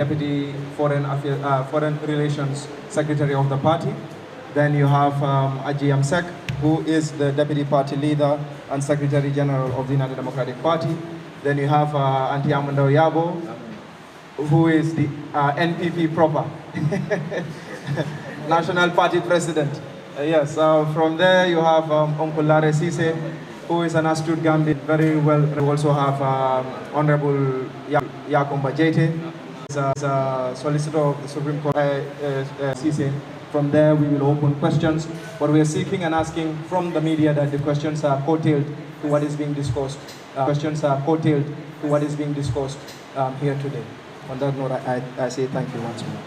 Deputy Foreign Relations Secretary of the party. Then you have Aji Amsek, who is the Deputy Party Leader and Secretary General of the United Democratic Party. Then you have Auntie Amanda Oyabo, who is the NPP proper, National Party President. Yes, from there you have Uncle Lare Sise, who is an astute Gambian, very well. We also have Honorable Yakumba Jete, Solicitor of the Supreme Court, Sise. From there we will open questions, but we are seeking and asking from the media that the questions are curtailed to what is being discussed. Questions are curtailed to what is being discussed here today. On that note, I say thank you once more.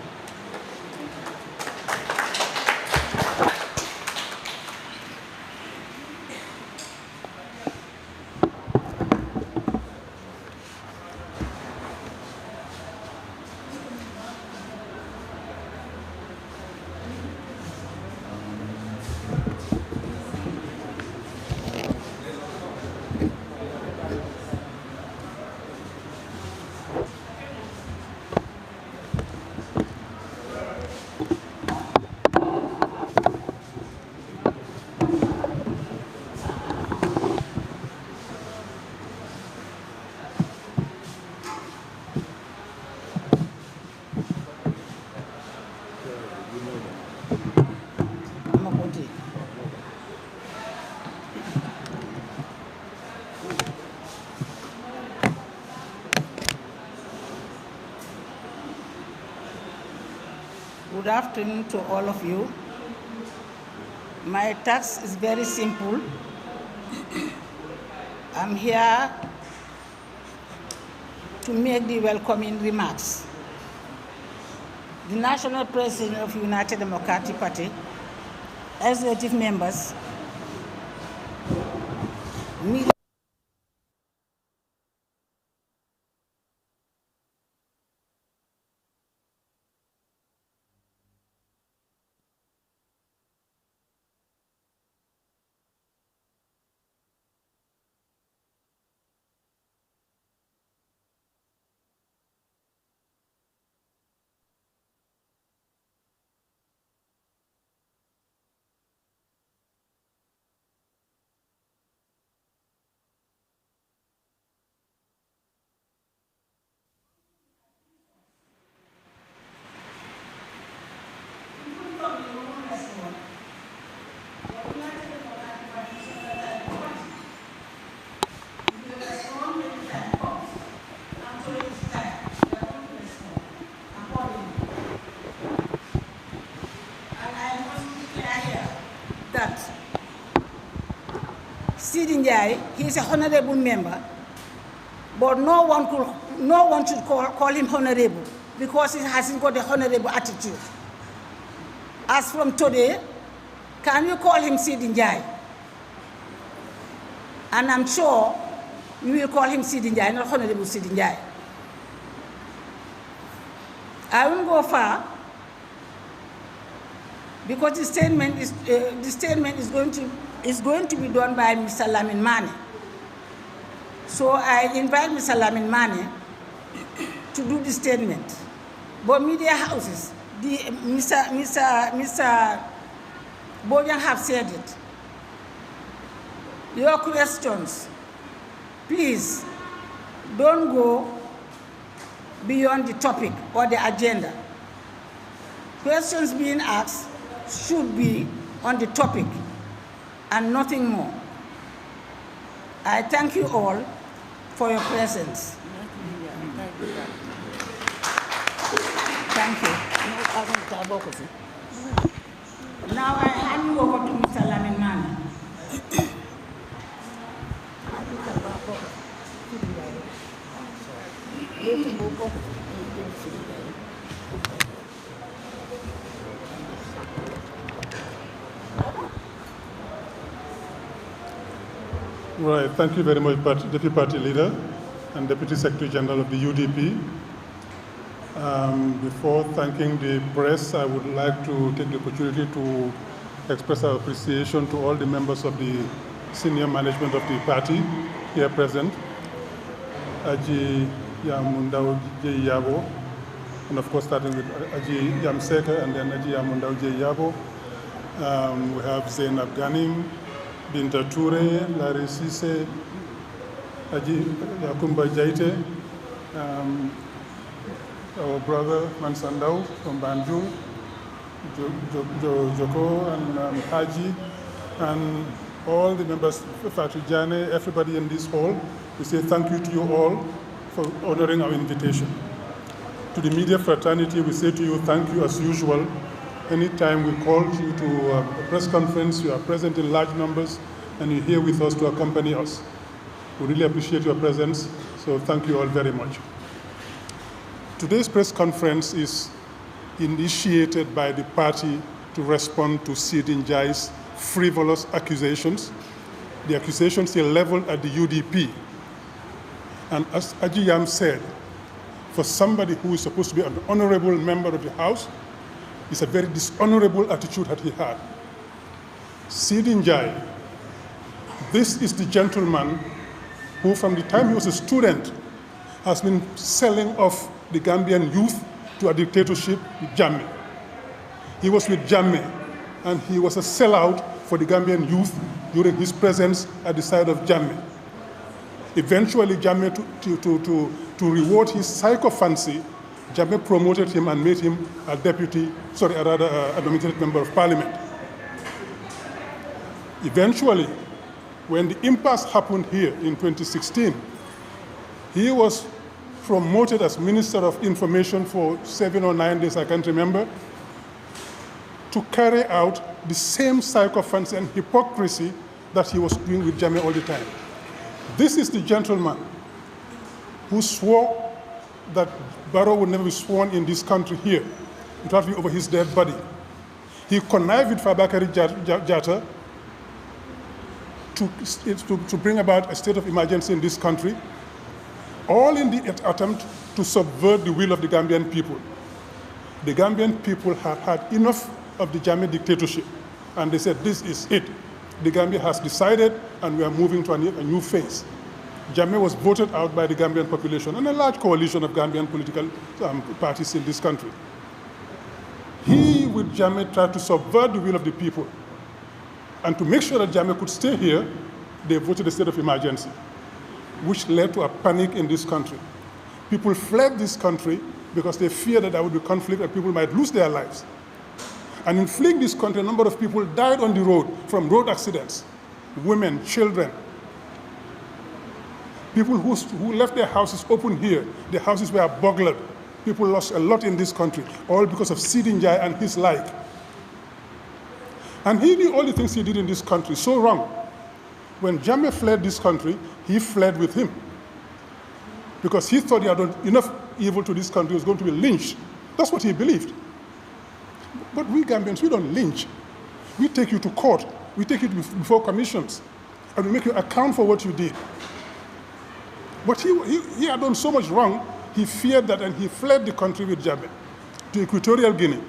Good afternoon to all of you. My task is very simple. I'm here to make the welcoming remarks. The National President of United Democratic Party, executive members, media, he is a honorable member, but no one should call him honorable because he hasn't got a honorable attitude. As from today, can you call him Sidi Njai? And I'm sure you will call him Sidi Njai, not Honorable Sidi Njai. I won't go far because the statement is going to be done by Mr. Lamin Mane. So I invite Mr. Lamin Mane to do the statement. But media houses, Mr. Bojan have said it. Your questions, please don't go beyond the topic or the agenda. Questions being asked should be on the topic and nothing more. I thank you all for your presence. Thank you. Now I hand you over to Mr. Lamin Mane. Right, thank you very much, Deputy Party Leader and Deputy Secretary General of the UDP. Before thanking the press, I would like to take the opportunity to express our appreciation to all the members of the senior management of the party here present. Aji Yamundao Yabo, and of course starting with Aji Yamseka and then Aji Yamundao J. Yabo. We have Zainab Ganim, Binta Toure, Larry Sise, Aji Yakumba Jaite, our brother Mansandao from Banjul, Joko and Haji, and all the members, Fatujane, everybody in this hall. We say thank you to you all for honoring our invitation. To the media fraternity, we say to you thank you as usual. Anytime we call you to a press conference, you are present in large numbers and you're here with us to accompany us. We really appreciate your presence, so thank you all very much. Today's press conference is initiated by the party to respond to Sidin Jai's frivolous accusations. The accusations are leveled at the UDP. And as Ajiyam said, for somebody who is supposed to be an honorable member of the House, it's a very dishonorable attitude that he had. Sidin Jai, this is the gentleman who from the time he was a student has been selling off the Gambian youth to a dictatorship with Jammeh. He was with Jammeh and he was a sellout for the Gambian youth during his presence at the side of Jammeh. Eventually, Jammeh, to reward his sycophancy, Jammeh promoted him and made him a a nominated member of parliament. Eventually, when the impasse happened here in 2016, he was promoted as Minister of Information for 7 or 9 days, I can't remember, to carry out the same sycophancy and hypocrisy that he was doing with Jammeh all the time. This is the gentleman who swore that Barrow would never be sworn in this country here. It would be over his dead body. He connived with Fabakary Jatta to bring about a state of emergency in this country, all in the attempt to subvert the will of the Gambian people. The Gambian people had had enough of the Jammeh dictatorship, and they said, this is it. The Gambia has decided, and we are moving to a new phase. Jammeh was voted out by the Gambian population and a large coalition of Gambian political parties in this country. He, with Jammeh, tried to subvert the will of the people. And to make sure that Jammeh could stay here, they voted a state of emergency, which led to a panic in this country. People fled this country because they feared that there would be conflict and people might lose their lives. And in fleeing this country, a number of people died on the road from road accidents, women, children. People who left their houses open here, their houses were burglared. People lost a lot in this country, all because of Sidin Jai and his like. And he did all the things he did in this country so wrong. When Jammeh fled this country, he fled with him. Because he thought he had done enough evil to this country, he was going to be lynched. That's what he believed. But we Gambians, we don't lynch. We take you to court. We take you before commissions. And we make you account for what you did. But he had done so much wrong, he feared that, and he fled the country with Jammeh to Equatorial Guinea.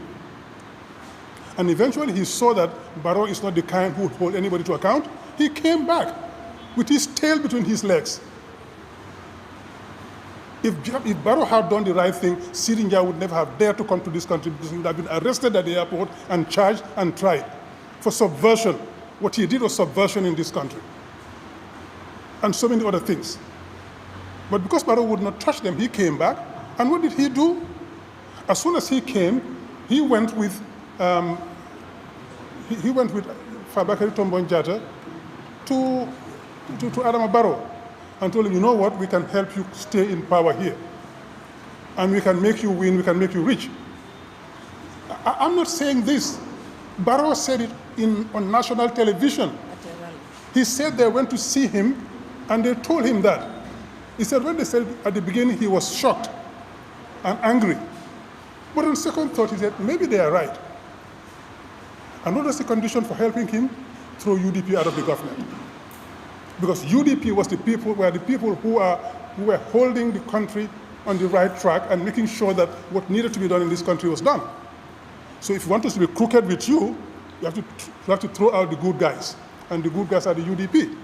And eventually he saw that Barrow is not the kind who would hold anybody to account. He came back with his tail between his legs. If Barrow had done the right thing, Sidin Jai would never have dared to come to this country because he would have been arrested at the airport and charged and tried for subversion. What he did was subversion in this country. And so many other things. But because Barrow would not touch them, he came back. And what did he do? As soon as he came, he went with Fabakary Tombong Jatta to Adama Barrow and told him, you know what, we can help you stay in power here. And we can make you win, we can make you rich. I'm not saying this. Barrow said it on national television. He said they went to see him and they told him that. He said when they said at the beginning he was shocked and angry. But on second thought he said maybe they are right. And what was the condition for helping him? Throw UDP out of the government. Because UDP was the people who were holding the country on the right track and making sure that what needed to be done in this country was done. So if you want us to be crooked with you, you have to throw out the good guys. And the good guys are the UDP.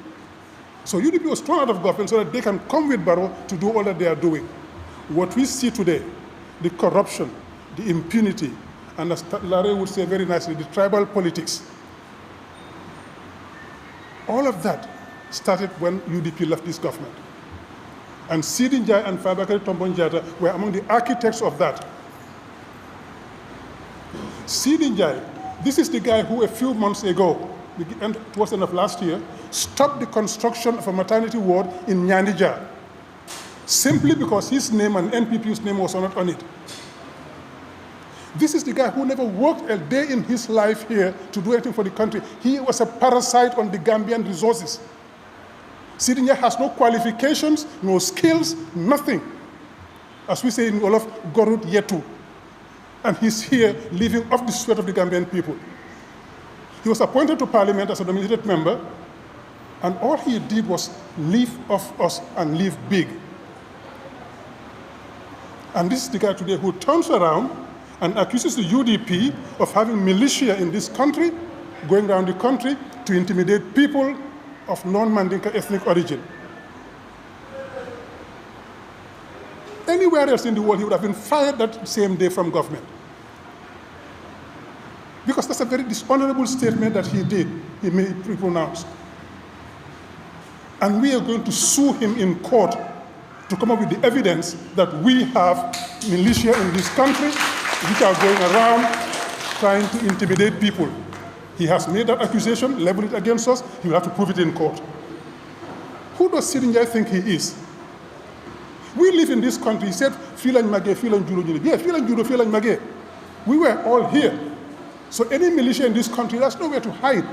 So UDP was thrown out of government so that they can come with Barrow to do all that they are doing. What we see today the corruption, the impunity, and as Larry would say very nicely, the tribal politics. All of that started when UDP left this government. And Sidin Jai and Fabakary Tombong Jatta were among the architects of that. Sidin Jai, this is the guy who a few months ago, towards the end of last year, stopped the construction of a maternity ward in Nyanija, simply because his name and NPP's name was not on it. This is the guy who never worked a day in his life here to do anything for the country. He was a parasite on the Gambian resources. Sidin Jai has no qualifications, no skills, nothing. As we say in Wolof, Gorut Yetu. And he's here living off the sweat of the Gambian people. He was appointed to Parliament as a nominated member, and all he did was live off us and live big. And this is the guy today who turns around and accuses the UDP of having militia in this country, going around the country to intimidate people of non-Mandinka ethnic origin. Anywhere else in the world, he would have been fired that same day from government. Because that's a very dishonorable statement that he pronounced. And we are going to sue him in court to come up with the evidence that we have militia in this country which are going around trying to intimidate people. He has made that accusation, leveled it against us. He will have to prove it in court. Who does Sidin Jai think he is? We live in this country. He said, Filan Mage, Filan Juro. Yeah, Filan Juro, Filan Mage. We were all here. So any militia in this country, there's nowhere to hide.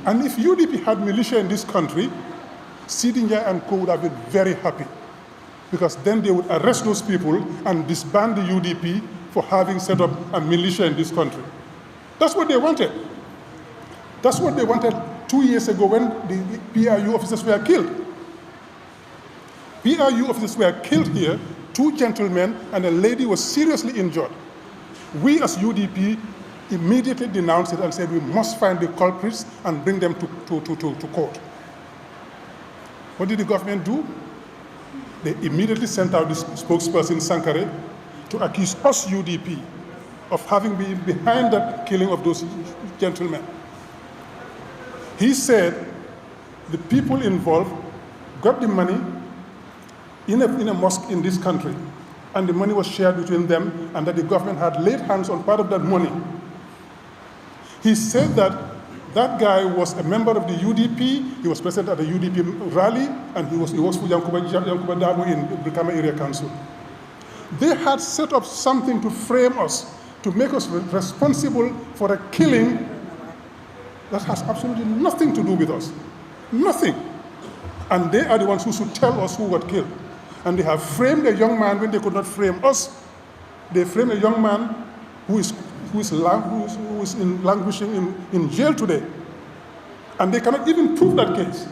And if UDP had militia in this country, Sidin Jai and co would have been very happy, because then they would arrest those people and disband the UDP for having set up a militia in this country. That's what they wanted. That's what they wanted 2 years ago when the PRU officers were killed. PRU officers were killed here, 2 gentlemen and a lady was seriously injured. We as UDP immediately denounced it and said we must find the culprits and bring them to court. What did the government do? They immediately sent out this spokesperson, Sankare, to accuse us, UDP, of having been behind that killing of those gentlemen. He said the people involved got the money in a mosque in this country, and the money was shared between them, and that the government had laid hands on part of that money. He said that that guy was a member of the UDP, he was present at the UDP rally, and he works for Yankuba Dabo in Brikama Area Council. They had set up something to frame us, to make us responsible for a killing that has absolutely nothing to do with us. Nothing. And they are the ones who should tell us who got killed. And they have framed a young man when they could not frame us. They framed a young man who is languishing in jail today. And they cannot even prove that case.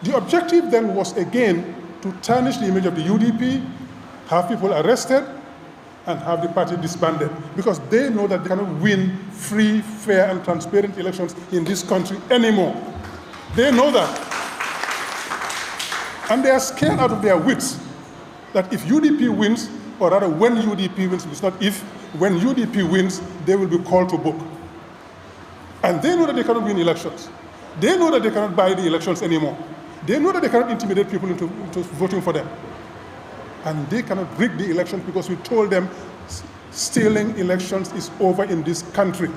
The objective then was again to tarnish the image of the UDP, have people arrested, and have the party disbanded, because they know that they cannot win free, fair, and transparent elections in this country anymore. They know that. And they are scared out of their wits that if UDP wins, or rather when UDP wins, it's not if, when UDP wins, they will be called to book. And they know that they cannot win elections. They know that they cannot buy the elections anymore. They know that they cannot intimidate people into voting for them. And they cannot rig the elections because we told them stealing elections is over in this country.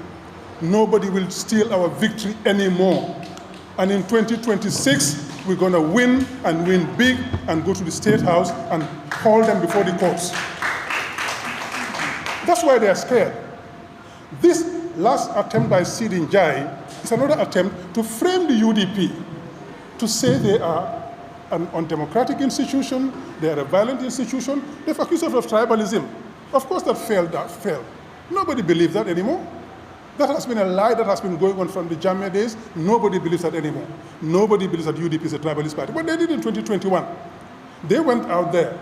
Nobody will steal our victory anymore. And in 2026, we're going to win and win big and go to the State House and call them before the courts. That's why they are scared. This last attempt by Sidin Jai is another attempt to frame the UDP, to say they are an undemocratic institution, they are a violent institution. They've accused us of tribalism. Of course that failed. Nobody believes that anymore. That has been a lie that has been going on from the Jamia days. Nobody believes that anymore. Nobody believes that UDP is a tribalist party. But they did in 2021. They went out there,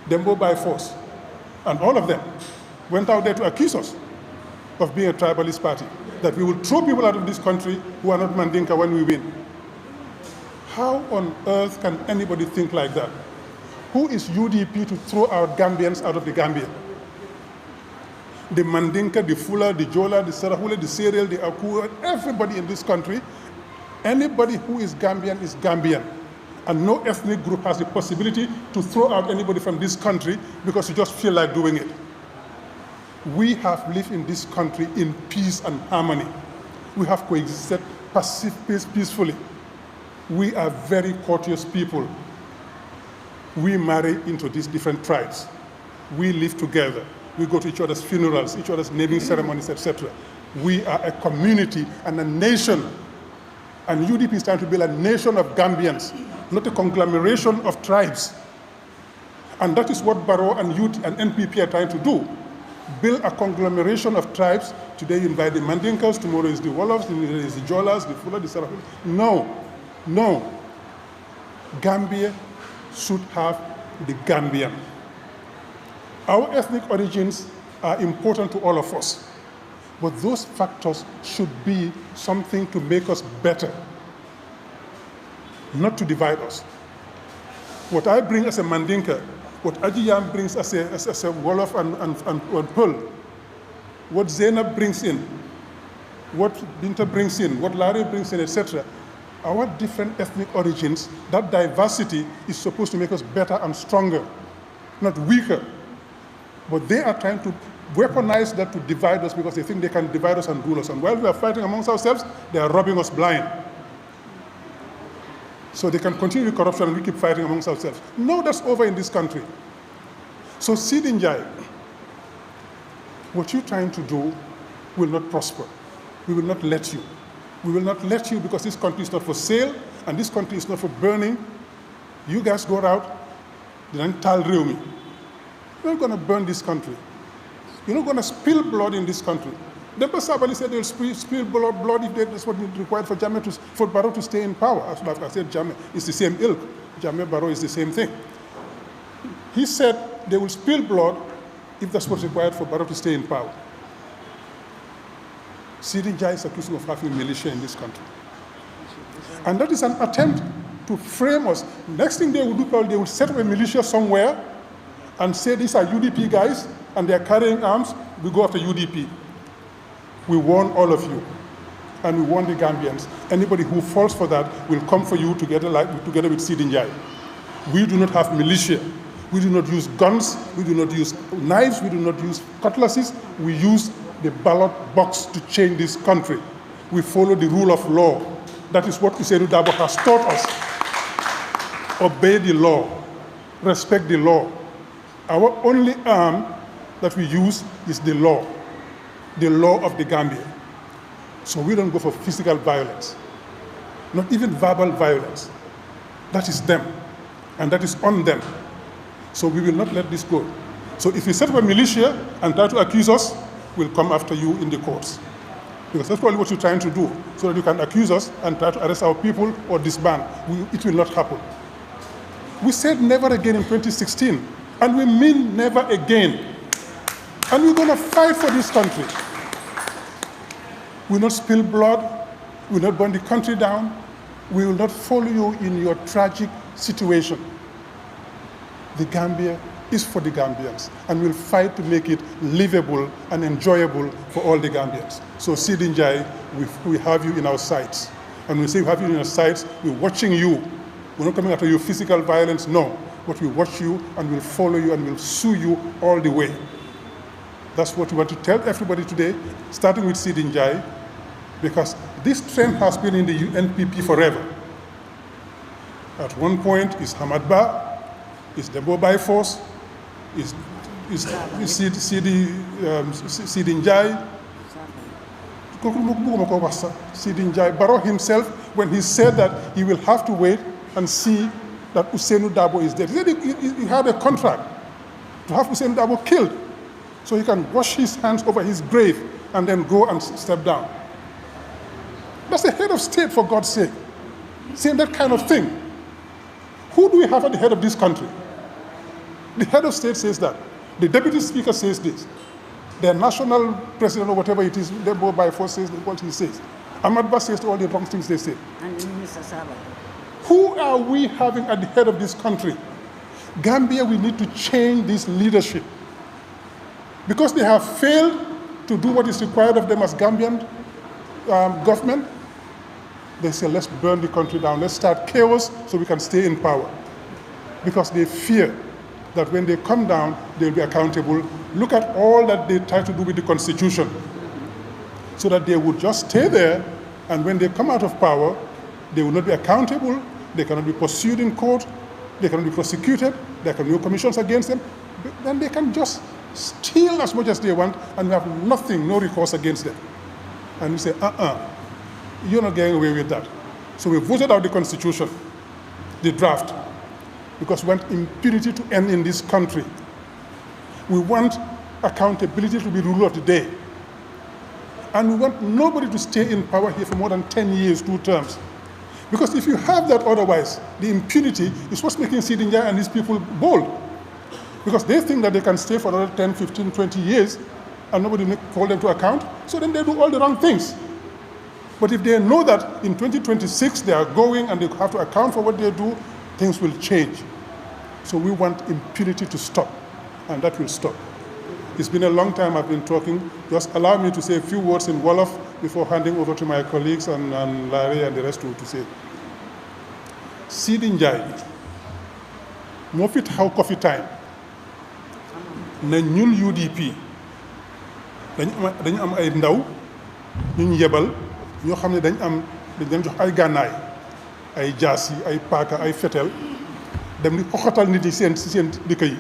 Dembo by force, and all of them went out there to accuse us of being a tribalist party, that we will throw people out of this country who are not Mandinka when we win. How on earth can anybody think like that? Who is UDP to throw out Gambians out of the Gambia? The Mandinka, the Fula, the Jola, the Sarahule, the Serial, the Akua, everybody in this country, anybody who is Gambian. And no ethnic group has the possibility to throw out anybody from this country because you just feel like doing it. We have lived in this country in peace and harmony. We have coexisted peacefully. We are very courteous people. We marry into these different tribes. We live together. We go to each other's funerals, each other's naming ceremonies, etc. We are a community and a nation. And UDP is trying to build a nation of Gambians, not a conglomeration of tribes. And that is what Barrow and Youth and NPP are trying to do. Build a conglomeration of tribes. Today you invite the Mandinkas, tomorrow is the Wolofs, tomorrow is the Jolas, the Fula, the Sarahul. No. Gambia should have the Gambian. Our ethnic origins are important to all of us, but those factors should be something to make us better, not to divide us. What I bring as a Mandinka, what Ajiyam brings as a Wolof and Pearl, what Zainab brings in, what Binta brings in, what Larry brings in, etc. Our different ethnic origins, that diversity is supposed to make us better and stronger, not weaker. But they are trying to weaponize that to divide us because they think they can divide us and rule us. And while we are fighting amongst ourselves, they are robbing us blind. So they can continue the corruption and we keep fighting amongst ourselves. No, that's over in this country. So Sidinjai, what you're trying to do will not prosper. We will not let you. We will not let you because this country is not for sale and this country is not for burning. You guys go out, then tell me. You're not going to burn this country. You're not going to spill blood in this country. Demba Sabali said they'll spill blood if that's what is required for Barrow to stay in power. As I said, Jammeh is the same ilk. Jammeh Barrow is the same thing. He said they will spill blood if that's what's required for Barrow to stay in power. Sidinjai is accused of having militia in this country. And that is an attempt to frame us. Next thing they will do, probably they will set up a militia somewhere and say these are UDP guys and they are carrying arms, we go after UDP. We warn all of you, and we warn the Gambians. Anybody who falls for that will come for you together with Sidinjai. We do not have militia. We do not use guns. We do not use knives. We do not use cutlasses. We use the ballot box to change this country. We follow the rule of law. That is what Ousseynou Dabo has taught us. Obey the law. Respect the law. Our only arm that we use is the law of the Gambia. So we don't go for physical violence, not even verbal violence. That is them, and that is on them. So we will not let this go. So if you set up a militia and try to accuse us, we'll come after you in the courts. Because that's probably what you're trying to do, so that you can accuse us and try to arrest our people or disband. It will not happen. We said never again in 2016, and we mean never again. And we're going to fight for this country. We will not spill blood. We will not burn the country down. We will not follow you in your tragic situation. The Gambia is for the Gambians, and we'll fight to make it livable and enjoyable for all the Gambians. So Sidinjai, we have you in our sights. And when we say we have you in our sights, we're watching you. We're not coming after you physical violence, no. But we watch you and we'll follow you and we'll sue you all the way. That's what we want to tell everybody today, starting with Sidinjai, because this trend has been in the UNPP forever. At one point, it's Hamad Ba, it's Debo by force, it's Sidinjai. Sidinjai, Barrow himself, when he said that he will have to wait and see that Ousseynou Dabo is dead. He said he had a contract to have Ousseynou Dabo killed, so he can wash his hands over his grave and then go and step down. That's the head of state, for God's sake, saying that kind of thing. Who do we have at the head of this country? The head of state says that. The deputy speaker says this. The national president or whatever it is, they go by force says what he says. Ahmad Ba says all the wrong things they say. And Mr. Saba. Who are we having at the head of this country? Gambia, we need to change this leadership. Because they have failed to do what is required of them as Gambian government, they say, let's burn the country down, let's start chaos so we can stay in power. Because they fear that when they come down, they'll be accountable. Look at all that they try to do with the Constitution, so that they would just stay there, and when they come out of power, they will not be accountable, they cannot be pursued in court, they cannot be prosecuted, there can be no commissions against them, then they can just steal as much as they want, and we have nothing, no recourse against them. And we say, you're not getting away with that. So we voted out the Constitution, the draft, because we want impunity to end in this country. We want accountability to be the rule of the day. And we want nobody to stay in power here for more than 10 years, 2 terms. Because if you have that otherwise, the impunity is what's making Sidinja and these people bold. Because they think that they can stay for another 10, 15, 20 years and nobody will hold them to account, so then they do all the wrong things. But if they know that in 2026 they are going and they have to account for what they do, things will change. So we want impunity to stop, and that will stop. It's been a long time I've been talking. Just allow me to say a few words in Wolof before handing over to my colleagues and Larry and the rest to say. Sidi Njie moo fi taxaw coffee time na ñun UDP dañu am ay ndaw ñu yebal ñoo xam ne dañ leen jox ay gànnaay ay jaas yi ay paaka ay fetel dem di xoxatal nit yi seen dëkk yi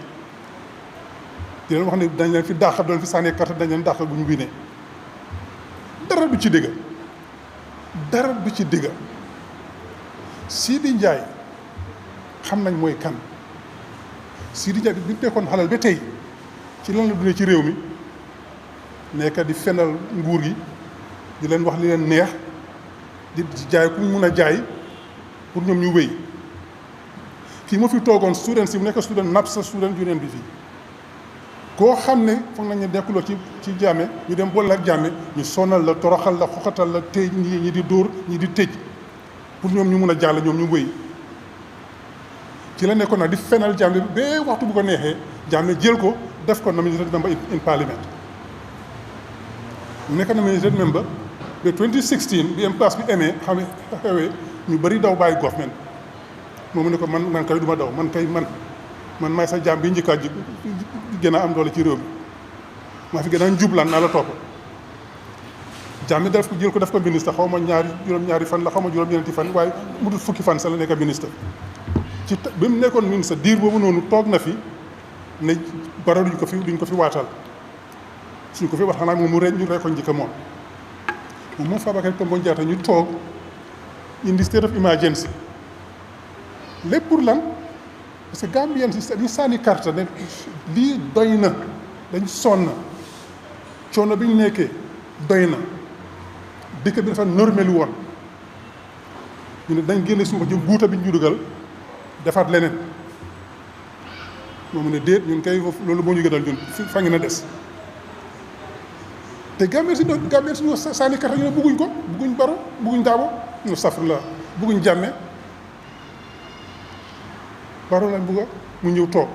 di leen wax ne dañ leen fi dàqal doon fi sànnee carte dañ leen dàqal bu ñu winee dara du ci dëgg dara du ci dëgg Sidi Njie xam nañ mooy kan Sidi Njie bi nekkoon xalal ba tey ci lan la dundee ci réew mi nekk di fenal nguur gi di leen wax li leen neex di jaay ku mun a jaay pour ñoom ñu wéy kii moo fi toogoon student si mu nekk student NAPSA student union bi fii koo xam ne foog nañ ne nekkuloo ci jàmme ñu dem boole ak jàmme ñu sonal la toroxal la xoxatal la tëj ñi di dóor ñi di tëj pour ñoom ñu mun a jàll ñoom ñu wéy ci la nekkoon nag di fenal jàmme ba waxtu bu ko neexee jàmme jël ko def ko nominated member in parliament mu nekk nominated member ba 2016 bi impasse bi amee xam ne xewee ñu bëri daw bàyyi government moom mu ne ko man kay du ma daw man maay sa jàmm bi njëkkaat ji gën a am doole ci réew mi maa fi gën a njublaan naa la topp jàmmi def ko jël ko def ko ministre xaw ma juróom-ñaari fan la xaw ma juróom-ñeenti fan waaye mu dul fukki fan sa la nekk ministre ci bi mu nekkoon ministre diir boobu noonu toog na fi ne bara duñ ko fi waatal suñ ko fi waat xanaa moom mu ñu rey ko njëkk moom Fabakary Tombong Jatta ñu toog indi state of emergency lépp pour lan parce que Gambien si dañu sànni carte ne lii doy na dañ sonn coono bi ñu nekkee doy na dëkk bi dafa normelu woon ñu ne dañ génne suufa ci guuta bi ñu dugal defaat leneen moom ne déet ñun kay loolu moo ñu gënal ñun fa ngi na des te Gambien si ñu sànni carte ñu ne bugguñ ko bugguñ Barrow bugguñ Darboe ñu safr la bugguñ Jammeh Barrow lañ bugga mu ñëw toog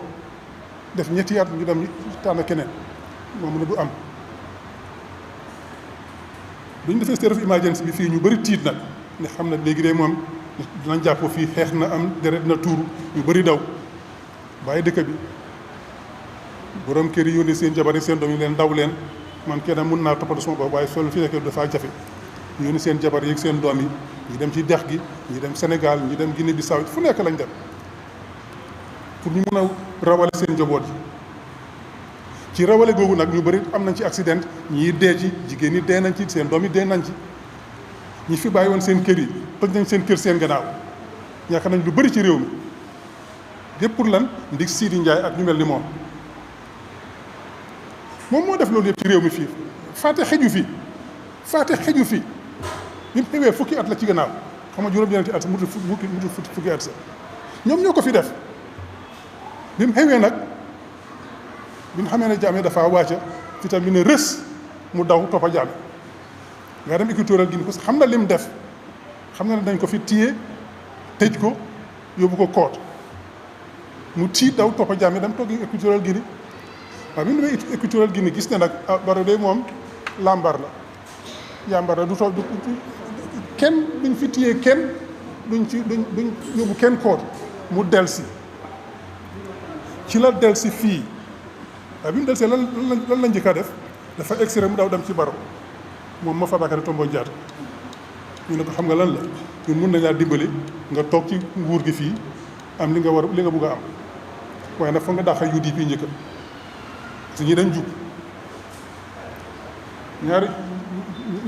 def ñetti at ñu dem tànn keneen moom ne du am bu ñu defee state of emergency bi fii ñu bëri tiit nag ne xam na léegi de moom dinañ jàppoo fii xeex na am deret na tuuru ñu bëri daw bàyyi dëkk bi borom kër yi yónnee seen jabar yi seen doom yi leen daw leen man kenn mun naa toppatoo sama bopp waaye soo fi nekkee dafa jafe ñu yónnee seen jabar yi ak seen doom yi ñu dem ci dex gi ñu dem Sénégal ñu dem Guinée Bissau fu nekk lañ dem pour ñu mun a rawale seen njaboot yi ci rawale googu nag ñu bëri am nañ ci accident ñii dee ci jigéen ñi dee nañ ci seen doom yi dee nañ ci ñi fi bàyyi woon seen kër yi toj nañ seen kër seen gannaaw yaakaar nañ lu bëri ci réew mi yëpp pour lan ndig Sidi Njie ak ñu mel ni moom moo def loolu yëpp ci réew mi fii faate xeju fi bi mu xewee fukki at la ci gannaaw xam nga juróom-ñeenti at sa mutu fukki at sa ñoom ñoo ko fi def bi mu xewee nag bi mu xamee ne Jammeh dafa wàcca fi tam bi ne rës mu daw toppa Jammeh nga dem équatorial Guinée parce que xam na lim def xam na ne dañ ko fi téye tëj ko yóbbu ko koot mu tiit daw toppa Jammeh dem toog Équatorial Guinée waaw bi mu demee Équatorial Guinée gis ne nag Barrow de moom lambar la yambar la du toog kenn duñ fi téye kenn duñ yóbbu kenn koot mu del si ci la del si fii waaye bi mu del si lan la njëkk a def dafa extrait mu daw dem ci Barrow moom ma Fabakary Tombong Jatta ñu ne ko xam nga lan la ñun mun nañaa dimbali nga toog ci nguur gi fii am li nga bëgg a am waaye nag foog nga dàqal UDP njëkk parce que ñi dañ jub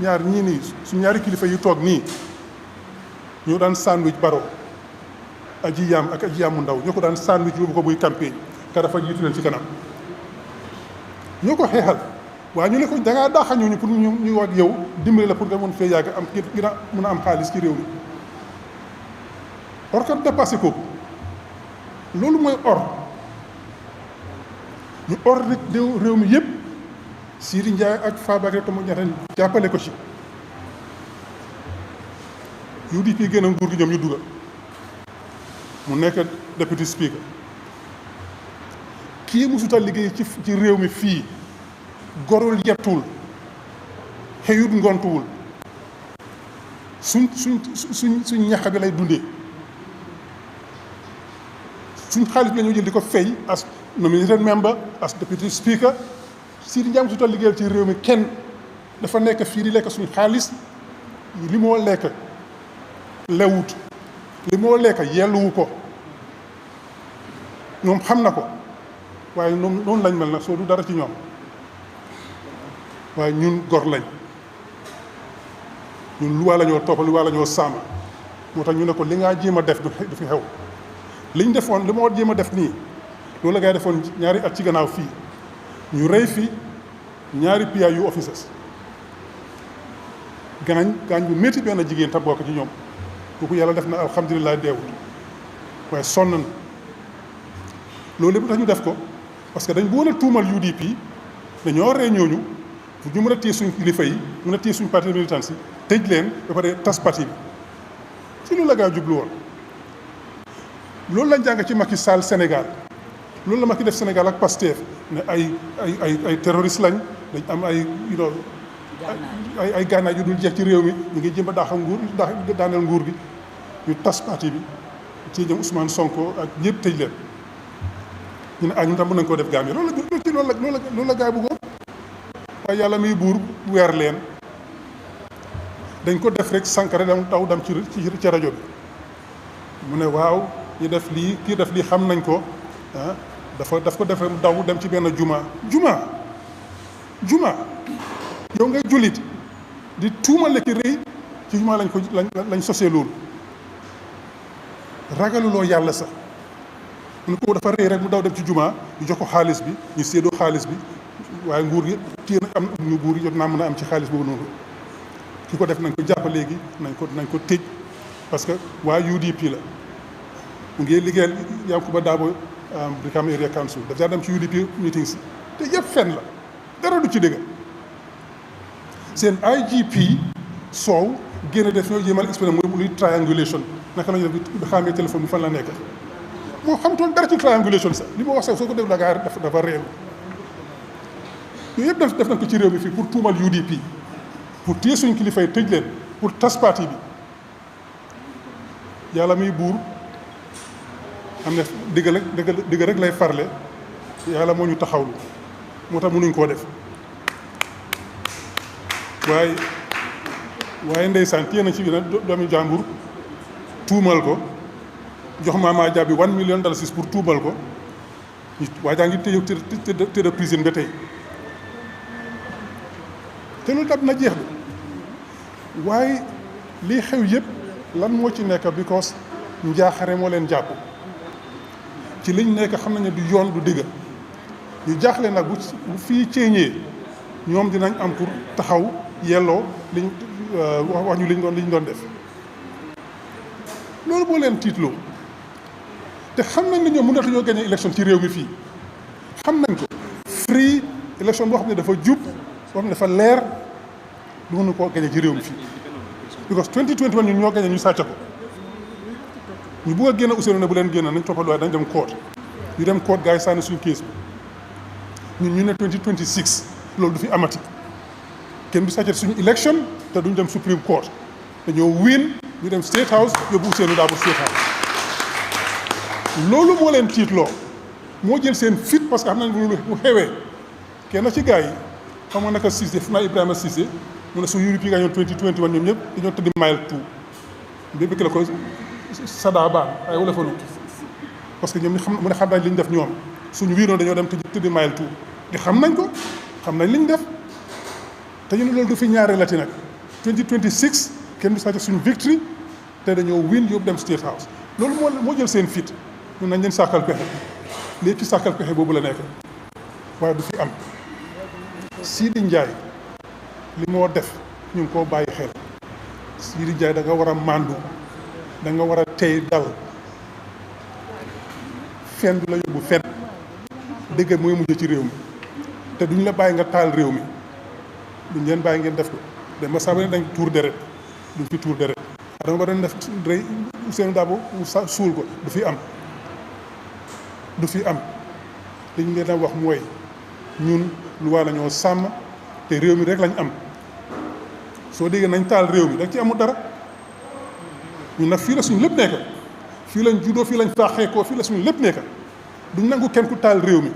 ñaar ñii nii su ñaari kilifa yu toog nii ñoo daan sandwich Barrow Aji Yam ak Aji Yam mu ndaw ñoo ko daan sandwich yóbbu ko buy campagne ka dafa jiitu leen ci kanam ñoo ko xeexal waaye ñu ne ko dangaa daaxa ñooñu pour ñu wax yow dimbali la pour nga mën fee yàgg am gën a mën a am xaalis ci réew mi or que dépassé ko loolu mooy or ñu or rek réew mi yëpp Sidi Ndiaye ak Fabakary Tombong Jatta jàppale ko ci UDP gën a nguur gi ñoom ñu dugal mu nekk deputy speaker kii musuta liggéey ci réew mi fii gorul yettul xëyut ngontuwul suñ ñax bi lay dundee suñ xaalis bi la ñu jël di ko fay as nominated member as deputy speaker Sidi Ndiaye musuta liggéeyal ci réew mi kenn dafa nekk fii di lekk suñ xaalis li moo lekk lewut li moo lekk yelluwu ko ñoom xam na ko waaye noonu lañ mel na soo du dara ci ñoom waaye ñun gor lañ ñun luwaa la ñoo toppa luwaa la ñoo sàmm moo tax ñu ne ko li ngaa jéem a def du fi xew liñ defoon li ma war jéem a def nii loolu la ngay defoon ñaari at ci gannaaw fii ñu rey fi ñaari PIU officers gaañ bu métti benn jigéen ta bokk ci ñoom kooku yàlla def na alhamdulilah deewut waaye sonn na loolu lépp tax ñu def ko parce que dañ bëggoon a tuumal UDP dañoo rey ñooñu pour ñu mën a téye suñ kilifa yi mën a téye suñ parti militant si tëj leen ba pare tas parti bi ci loolu la gaa jublu woon loolu lañ jàng ci Macky Sall Sénégal loolu la Macky def Sénégal ak Pastef ne ay terroriste lañ dañ am ay gànnaay yu dul jeex ci réew mi ñu ngi jëm a daaxal daaneel nguur gi ñu tas parti bi ci ñoom Ousmane Sonko ak ñëpp tëj leen ñu ne ñu tam mën nañ koo def gaam yi loolu la gaa bëggoon waaye yàlla muy buur weer leen dañ ko def rek Sankara dem taw dem ci rajo bi mu ne waaw ñu def lii kii def lii xam nañ ko ah daf ko def rek daw dem ci benn juma yow ngay jullit di tuumale ki rëy ci juma lañ sosee loolu ragaluloo yàlla sax mu ne ko dafa rëy rek mu daw dem ci juma ñu jox ko xaalis bi ñu séedoo xaalis bi waaye nguur gi kii nag am ñu nguur gi jot naa mën a am ci xaalis boobu noonu ki ko def nañ ko jàpp léegi nañ ko tëj parce que waa UDP la mu ngi liggéeyal Yankuba Dabo Brikama Area Council daf daa dem ci UDP meetings te yëpp fen la dara du ci dëgg seen IGP Sow génn def ñoo jéemal expliqué mooy luy triangulation naka la ñu def bi xamee téléphone bi fan la nekk moo xamutoon dara ci triangulation sax li ma wax sax soo ko def Dakar dafa réew yooyu yëpp def nañ ko ci réew mi fii pour tuumal UDP pour téye suñ kilifa yi tëj leen pour tas parti bi yàlla muy buur am na digg rek lay farle yàlla moo ñu taxawlu moo tax mënuñ koo def waaye ndeysaan téye nañ ci biir doomi jàmbur tuumal ko jox Mama Jabi $1 million pour tuumal ko waa jaa ngi tëdd prison ba tey te loolu tam na jeex bi waaye lii xew yëpp lan moo ci nekk because njaaxare moo leen jàpp ci liñ nekk xam nañu du yoon du dëgg ñu jaaxle nag bu fii ceeñee ñoom dinañ am pour taxaw yelloo liñ wax ñu liñ doon def loolu boo leen tiitloo te xam nañ ne ñoom mënatuñoo gagné élection ci réew mi fii xam nañ ko free élection boo xam ne dafa jub boo xam ne dafa leer du mënu koo gagné ci réew mi fii because 2021 ñun ñoo gagné ñu sàcc ko ñu bugg a génn Ousseynou ne bu leen génn nañ toppal waaye dañ dem koot ñu dem court gars yi sànni suñu case bi ñun ñu ne 2026 loolu du fi amati kenn du sàcc suñu election te duñ dem Supreme Court dañoo win ñu dem State House yóbbu Ousseynou Dabo State House loolu moo leen tiitloo moo jël seen fit parce que xam nañ bu xewee kenn ci gars yi xam nga naka Cissé fu naa Ibrahima Cissé mu ne su Europe yi nga ñoon 2021 ñoom ñëpp dañoo tëddi mile tout mbir bi la ko Sada Ba ay wala fa parce que ñoom mu ne xam nañ li ñu def ñoom suñu wiiroon dañoo dem tëddi mile tout di xam nañ ko xam nañ li ñu def te ñu ne loolu du fi ñaare lati nag 2026 kenn du sàcc suñu victory te dañoo win yóbbu dem State House loolu moo jël seen fit ñun nañ leen sàkkal pexe léegi ci sàkkal pexe boobu la nekk waaye du fi am Sidi Ndiaye li moo def ñu ngi koo bàyyi xel Sidi Ndiaye da nga war a màndu da nga war a tey dal fen du la yóbbu fen dëgg mooy mujj ci réew mi te duñ la bàyyi nga taal réew mi duñ leen bàyyi ngeen def ko dama saba ne dañ tuur deret duñ fi tuur deret dama ba doon def rey Ousseynou Dabo suul ko du fi am du fi am li ñu leen a wax mooy ñun lu waa la ñoo sàmm te réew mi rek lañ am soo déggee nañ taal réew mi da ci amul dara ñun nag fii la suñu lépp nekk fii lañ juddoo fii lañ faaxeekoo fii la suñu lépp nekk duñ nangu kenn ku taal réew mi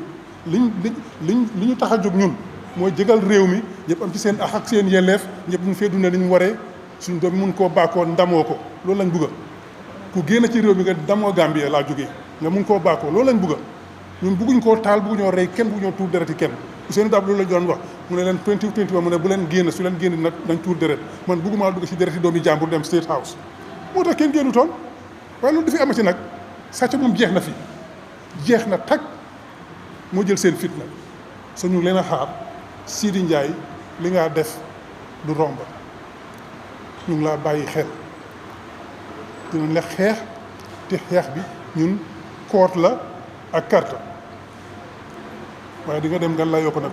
li ñu tax a jóg ñun mooy jégal réew mi ñëpp am ci seen ax ak seen yelleef ñëpp ñu fee dundee ni ñu waree suñu doom mun koo bàkkoo ndamoo ko loolu lañ bëgga ku génn ci réew mi nga damoo Gambie laa jógee nga mun koo bàkkoo loolu lañ bëgga ñun bëgguñ koo taal bëgguñoo rey kenn bëgguñoo tuur dereti kenn Ousseynou Dabo loolu la doon wax mu ne leen 2021 mu ne bu leen génn su leen génn nag nañ tuur deret man bëgguma dugg ci dereti doomi jàmbur dem State House moo tax kenn génnu toon waaye loolu dafi amati nag sàcc moom jeex na fi jeex na tag moo jël seen fit nag so ñu leen a xaar Sidi Ndiaye li nga def du romb ñu ngi laa bàyyi xel dinañ la xeex te xeex bi ñun koot la ak carte waaye di nga dem nga layoo ko nag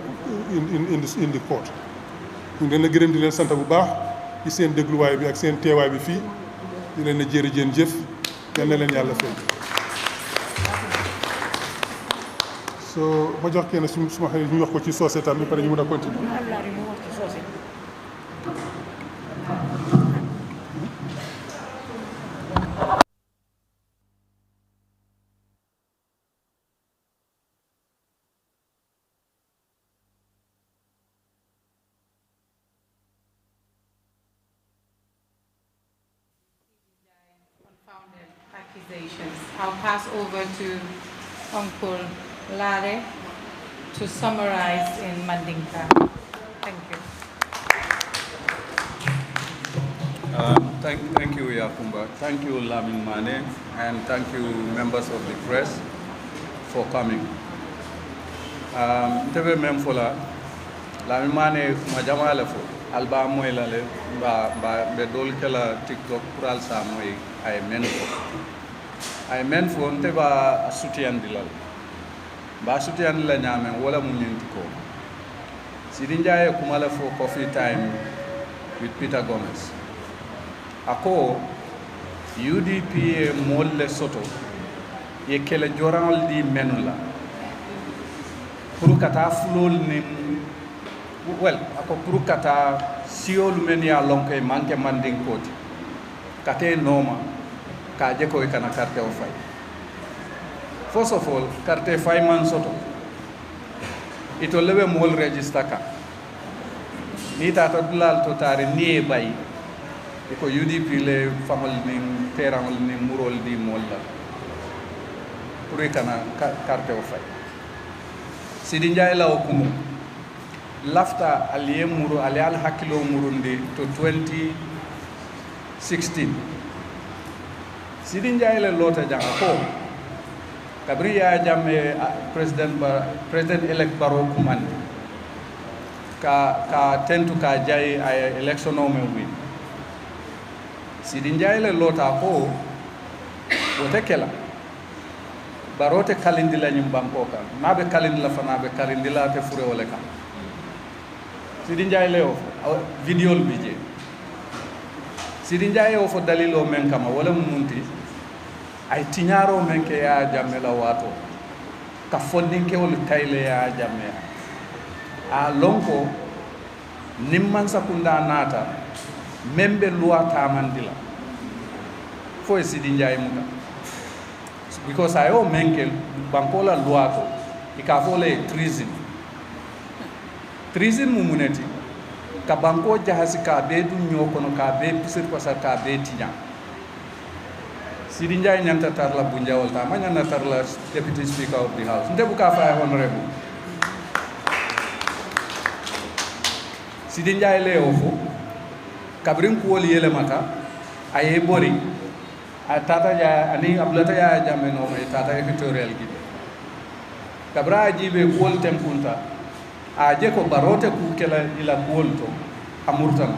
indi koot ñu ngi leen a gërëm di leen sant bu baax ci seen dégluwaay bi ak seen teewaay bi fii di leen a jërëjëf yal na leen yàlla fay. so ma jox kenn suma xarit ñu wax ko ci soose tam bi pare ñu mën a continuer. I'll pass over to Uncle Lare to summarize in Mandinka. Thank you. Thank you, Yakumba. Thank you, Lamin Mane, and thank you, members of the press, for coming. Tebe memfola, Lamin Mane majama lefo, alba moy lale, ba bedol kala TikTok kural sa moy ay menfo. Ay menfo nteba sutian dilal. Ba sutian la nyame wala munyenti ko. Sidi Ndiaye kumala fo coffee time with Peter Gomez. Ako UDP molle soto ye kele joral di menula pour kata flol ni well ako pour kata siol men ya lonke manke manding koti kate noma ka je ko kana carte o fay first of all carte fay man soto ito lebe mol register ka ni tata dulal to tare ni bay iko UDP le famol ni terangol ni murol di molla pour kana carte o fay Sidi Ndiaye la okumu lafta aliye muru ali al hakilo murundi to 2016 Sidi Ndiaye le lota janga ko kabri ya jamme president elect Barrow kumandi ka tentu ka jay ay election o men win Sidi Ndiaye le lota ko wote kela barote kalindi la nyum banko kan nabe kalindi la fana be kalindi la te fure wala kan Sidi Ndiaye le ofo video bi je Sidi Ndiaye ofo dalilo men kama wala munti ay tiñaro men ke ya jamme la wato ka fondinkewolu tayle ya jamme a lonko nimman sakunda nata membe loi tamandila fo e Sidi Njie muta because ayo menkel bankola loi to ika fo le treason mu muneti ka banko jahasi ka be du nyokono ka be pisir ko sa ka be tinya Sidi Njie nyanta tarla bunjawol ta ma nyanta tarla deputy speaker of the house ndebu ka fa honorable Sidi Njie le ofo kabrin ko woli yele mata aye bori a tata ya ani ablata ya jamme no me tata editorial gibi kabra jibe ko wol tempunta a je ko barote ku kela ila bolto amurtan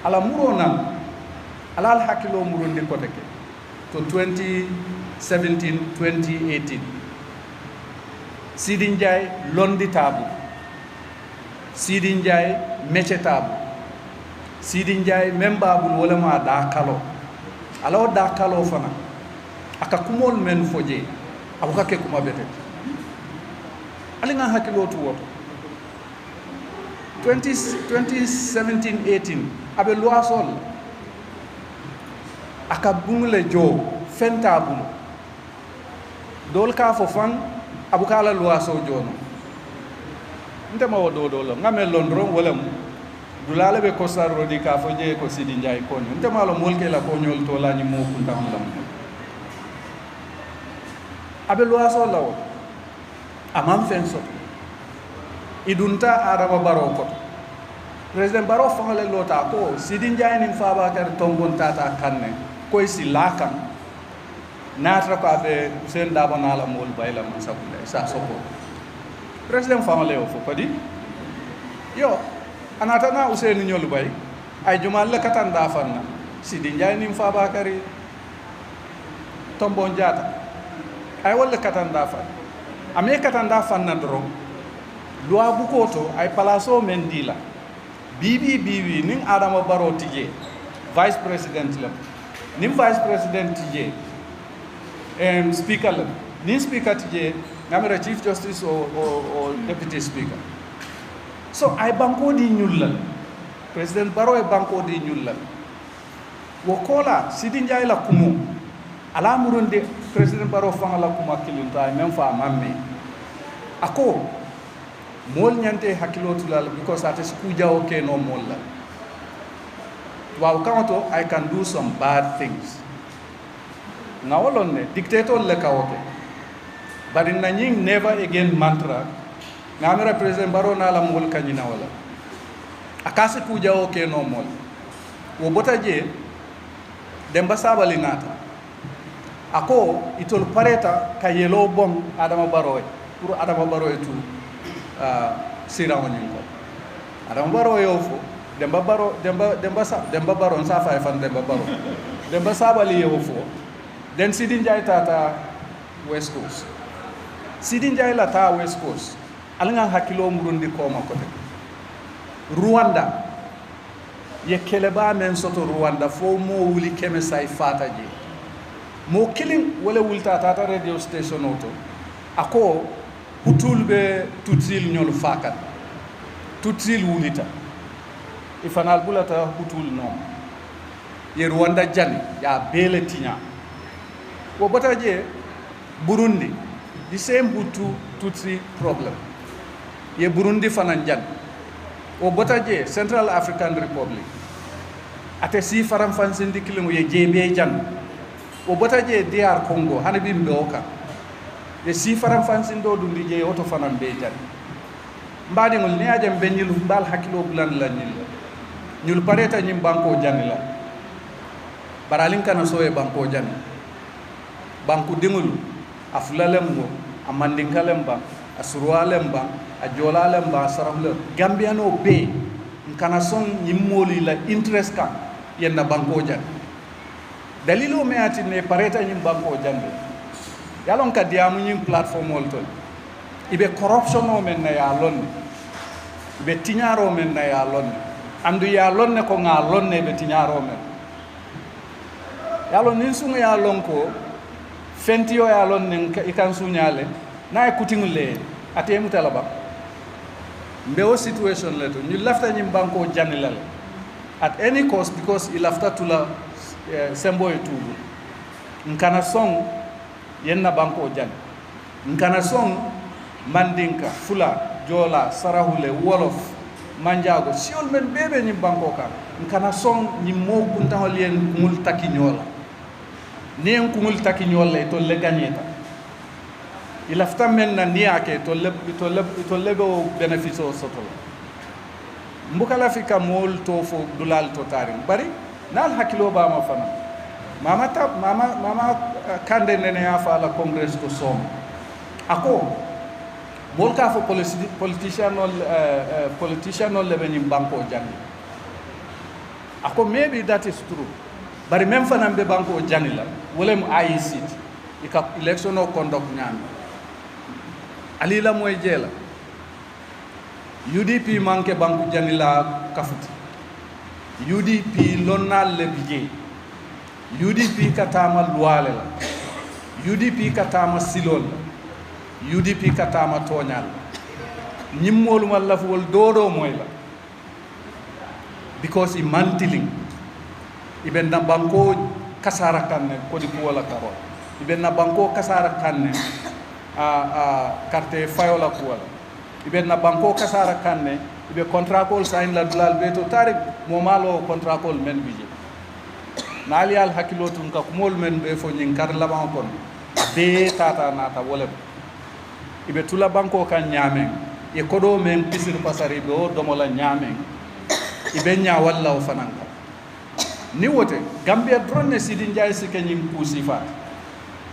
ala murona ala al hakilo muronde ko teke to 2017 2018 Sidi Njie londi tabu Sidi Njie meche tabu Sidi Njie membabul wala ma da kalo ala da kalo fana aka kumol men foje abuka ke kuma bete ali nga hakilo tu woto 2017 18 abe loi sol aka bungle jo fentabul dol ka fo fan abuka la loi so jono ndema wo do lo ngame londron wala mu dulala be Costa Rodi ka fo je ko Sidi Njie ko ni ndema lo molke la ko nyol to la ni mo kunta lam abe loi so lawo amam fen so idunta araba baro ko president baro fangale lota ko Sidi Njie ni faba kar tombon tata kanne ko si lakan natra ko abe sen daba nala mol bayla man sabule sa soko president fangale o fo kadi yo anatana Ousseynou ñolu bay ay jumal la katanda fanna Sidi Njie ni faba kari tombon jata ay wala katanda fanna ame katanda fanna doro loi bu koto ay palaso men dila bibi ning Adama Barrow tije vice president la nim vice president tije speaker la nim speaker tije ngamira chief justice o deputy speaker so ay banko di ñullal president Barrow e banko di ñullal wo kola Sidi Njie la kumu ala muronde president Barrow fanga la kuma kilinta même fa mamme ako mol nyante hakilotulal because ate skuja okay no molla wow kamoto I can do some bad things ngawolon ne dictator le kawoke but in nanying never again mantra ngamira president Barrow na la mol kanyina wala akase kuja okay no mol wo botaje demba sabali nata ako itol pareta ka yelo bom Adama Barrow pour Adama Barrow tu sira woni ko Adama Barrow yofo demba Barrow sa fa fan demba sabali yofo den Sidi Njie tata West Coast Sidi Njie la ta West Coast alanga hakilo murundi ko ma ko Rwanda ye keleba men soto Rwanda fo mo wuli keme say fata je mo killing wala wulta tata radio station auto ako hutulbe tutsil nyol fakat tutsil wulita ifanal bulata hutul no ye Rwanda jani ya bele tinya wo botaje Burundi the same hutu tutsi problem ye Burundi fanan jan wo botaje Central African Republic ate si faram fansindi kilimo ye jebe jan wo botaje DR Congo hanabi mbeoka ye si faram fansindo dundi je auto fanan be jan mbadi ngol ne ajam benyil bal hakilo bulan la ñul pareta ñim banko janila baralin kana soye banko jan banku dingul aflalem go amandinkalem ba asrualem ba ajolalem ba saramle gambiano be kana son ñimmoli la interest ka yenna banko jan dalilo me ati ne pareta ñim banko jande yalon ka diamu ñim platform wolton ibe corruption o men na ya lon ibe tiñaro men na ya lon andu ya lon ne ko nga lon ne be tiñaro men yalon nin sunga ya lon ko fentiyo ya lon nen ikan suñale na e kutingul le atemu talaba mbe o situation le to ñu lafta ñim banko janilal at any cost because il lafta tula sembo e tubu nkana song yenna banko jan nkana song mandinka fula jola sarahule wolof manjago siol men bebe ñim banko ka nkana song ñi mo kuntahol yen mul takiñola ni en kumul takiñola to le gagneta il afta men na niake to lebe o bénéfice o soto mbukala fika mol to fo dulal to tarim bari nal hakilo ba ma fana mama kande nene ya fa la congress ko som ako bol ka fo politician lebe ni banko janni ako maybe that is true bari même fana be banko janni la wala mu IEC ika election o conduct nyami alila moy jela UDP manke banku janila kafuti UDP lonnal le bije UDP katama luale la UDP katama silol la UDP katama toñal ñimmolu walla wol dodo moy la because i mantiling iben na banko kasara kanne ko di wala karo iben na banko kasara kanne carte fayola kuwala ibe na banko kasara kanne ibe contrat call sign la dulal beto tarik mo malo contrat call men bije nali al hakilotun ka kumol men be fo nyin kar laban kon be tata nata wala ibe tula banko kan nyamen e kodo men pisir pasari be o domola nyamen ibe nya walla o fananka ni wote gambia dronne sidin jay sikanyim kusifa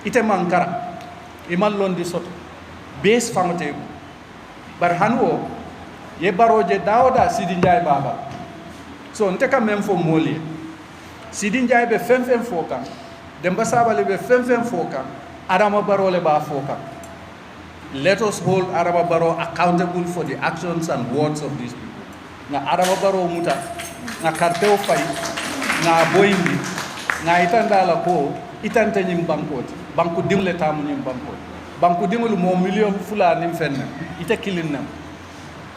ite mankara imal londi soto base fangote bar hanwo ye baroje dawda sidi njaay baba so nte kam même fo moli sidi njaay be fem fokan demba sabale be fem fokan adama barole ba fokan let us hold adama baro accountable for the actions and words of these people na adama baro muta na karteo fay na boyndi na itanda la ko itante nyim bankoti banku dimle tamu nyim bankoti banku dimul mo million fula nim fenna ite kilinna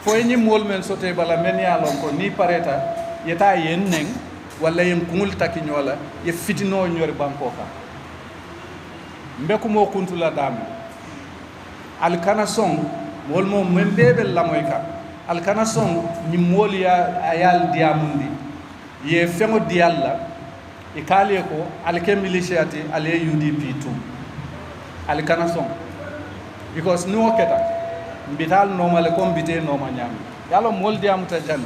fo nyim mol men sote bala men ya lon ko ni pareta yeta yen neng wala yen kumul takiñola ye fitino ñori banko ka mbeku mo kuntula dam al kana song mol mo men bebel la moy ka al kana song ni mol ya ayal diamundi ye fengo dialla e kale ko al ke militiati al UDP2 al kana song because no keta mbital normal ko mbite no ma nyam yalo mol diamuta jan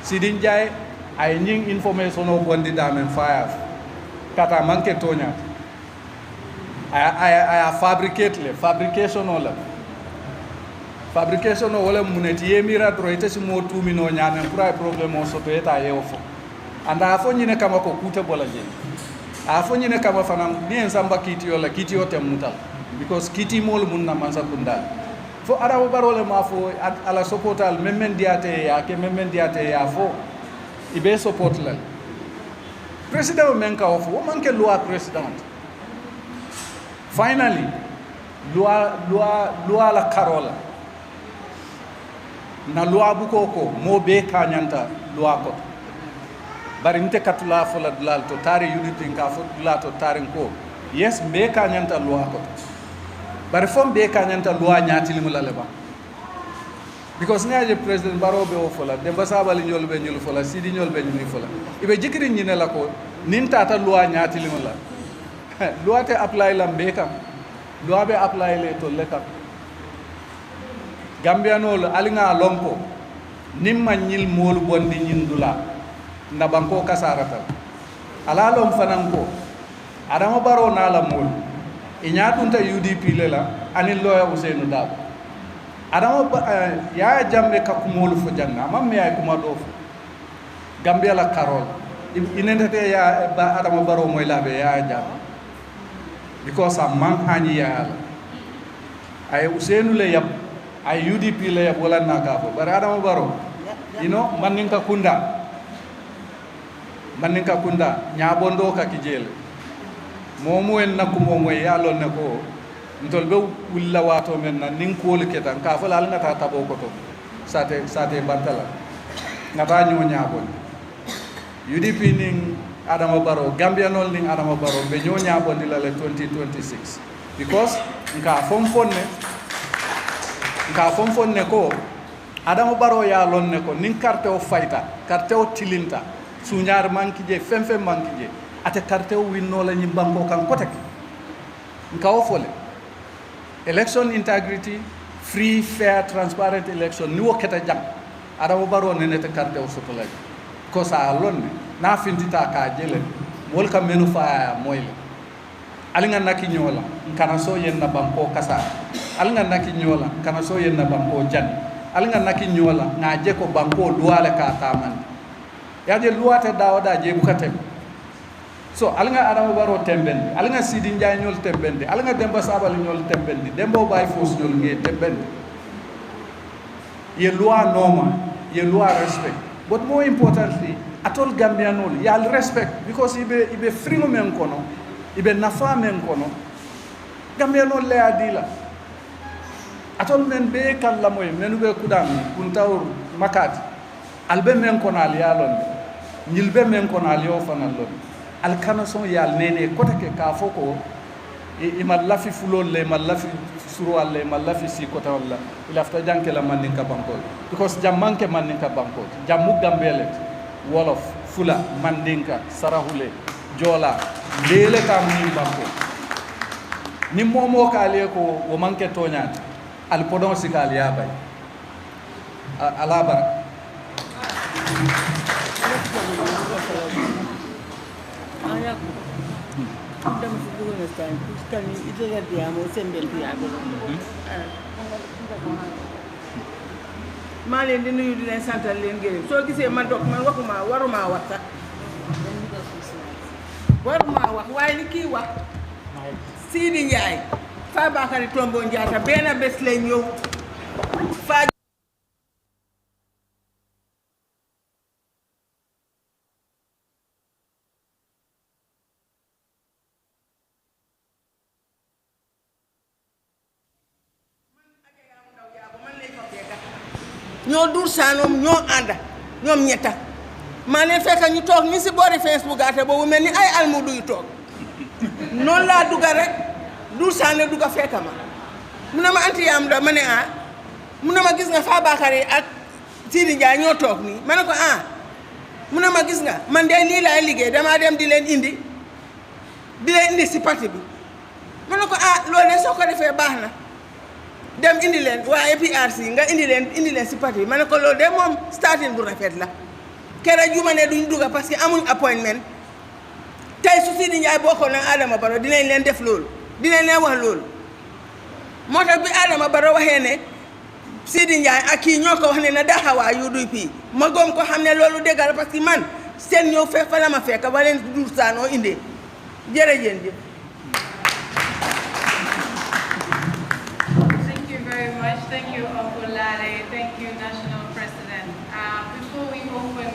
sidin jay ay ñing information o gondi damen fire kata manke tonya ay fabricate le fabrication o la fabrication o wala muneti yemira droite si mo tumino nyamen pour ay problème o soto eta yewo fo anda fo ñine kama ko kuta bola je a fo ñine kama fanam ni en samba kiti yo la kiti o tem mutal because kiti mol mun na mansa kundal fo arawo barole ma fo ala sopotal memmen diate ya ke memmen diate ya fo ibe support la president men ka ofo manke loi president finally loi la karola na loi bu ko mo be kanyanta loi ko bari nte katula fo la dulal to tari unity ka fo dulal to tarin ko yes be kanyanta loi ko bari fom be kanyanta loi nyatilimu la leba because ngaje president barobe o fola de basabali ñol be ñul fola sidi ñol be ñul fola ibe jikiri ñi ne la ko nin tata loi nyatilimu la loi te apply la be kam loi be apply le to le kam gambianol alinga lompo nimma ñil mol bondi ñin dula na banko kasarata ala lom fanan ko adama baro na la mol iñatunta UDP le la anil loya Ousseynou Dabo adama ya jambe ka kumolu fo janna mam me ay kuma do fo Gambia la karol inentete ya ba adama baro moy labe ya jam because am man hani ya ay Ousseynou le yab ay UDP le yab wala naka fo bar adama baro maninka kunda nyabondo ka kijele momu en nakumo moy yalo ne ko ntol be wulla wato men na nin koolu ketan ka fo la al ngata tabo ko to sate bantala ngata ñoo ñaabon UDP ning Adama Barrow Gambia nol ning Adama Barrow be ñoo ñaabon la le 2026 because nka fom fonne ko Adama Barrow ya lon ne ko nin carte o fayta carte o tilinta suñaar manki je femfe manki je ate carte o winno la ñi banko kan kotek nka o fole election integrity free fair transparent election ni wo keta jam Adama Barrow ne nete carte o soto la ko sa lon ne na fintita ka jele wol kam menu fa moyle alinga naki nyola kana so yenna banko kasa alinga naki nyola kana so yenna banko jan alinga naki nyola ngaje ko banko luwale ka taman yaje luwate dawda je bukatem so alinga Adama Barrow tembendi alinga Sidi Njie nyol tembendi alinga Demba Sabali nyol tembendi Dembo Bay Fos nyol nge tembendi ye loi norma ye loi respect but more importantly atol Gambianol yal respect because ibe fringo men kono ibe nafa men kono Gambianol le adila atol men be kala moy menu be kudam kuntawr makati albe men kono al yalon nyilbe men kono al yo fanal lon al kanason yal nene kotake ka foko imal lafi fulol le mal lafi surwal le mal lafi si kota walla ilafta janke la maninka banko because jammanke maninka banko jammu Gambele wolof fula mandinka sarahule jola lele kam ni banko ni momo kale ko wo manke toñat al podon sikal ya bay ala barak maa leen di nuyu di leen santal leen gërëm soo gisee ma dog man waxuma waruma wax sax waruma wax waaye li kii wax Sidi Njie Fabakary Tombong Jatta benn bés lay ñëw fa ñoo dur saanoom ñoo ànda ñoom ñetta maa leen fekk ñu toog ni si boori fees bu gàtte boobu mel ni ay almudu yu toog noonu laa dugga rek dur saane dugga fekk ma mu ne ma anti yaam da ma ne mu ne ma gis nga Fabakary ak Sidi Njie ñoo toog nii ma ne ko mu ne ma gis nga man de lii laay liggéey damaa dem di leen indi si parti bi ma ne ko loolu ne soo ko defee baax na dem indi leen waa APRC nga indi leen si parti bi ma ne ko loolu de moom starting bu rafet la kere juma ne duñ dugga parce que amuñ appointment tey su Sidi Njie bokkoon na Adama Barrow dinañ leen def loolu dinañ leen wax loolu moo tax bi Adama Barrow waxee ne Sidi Njie ak kii ñoo ko wax ne na daxawaa UDP ma gom ko xam ne loolu dëgg la parce que man seen ñëw fekk fa la ma fekk ba leen dur saanoo indee jërëjëf jëf. Thank you very much. Thank you, Uncle Lare. Thank you, National President. Before we open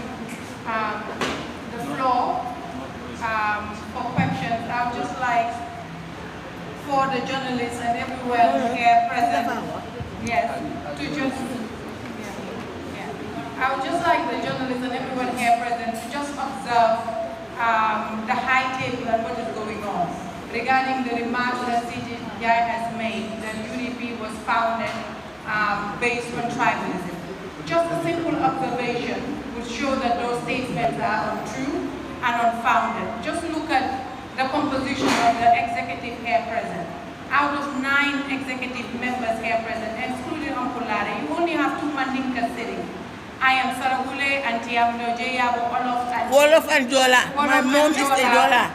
the floor for questions, I would just like for the journalists and everyone here present, to just, I would just like the journalists and everyone here present to just observe the high table and what is going on regarding the remarks that Sidi Njie has made that UDP was founded based on tribalism. Just a simple observation would show that those statements are untrue and unfounded. Just look at the composition of the executive here present. Out of 9 executive members here present, excluding Uncle Lare, you only have 2 Mandinka sitting. I am Sarahule and Tiamno Jeyabo Wolof and Jola. My mom is a Jola.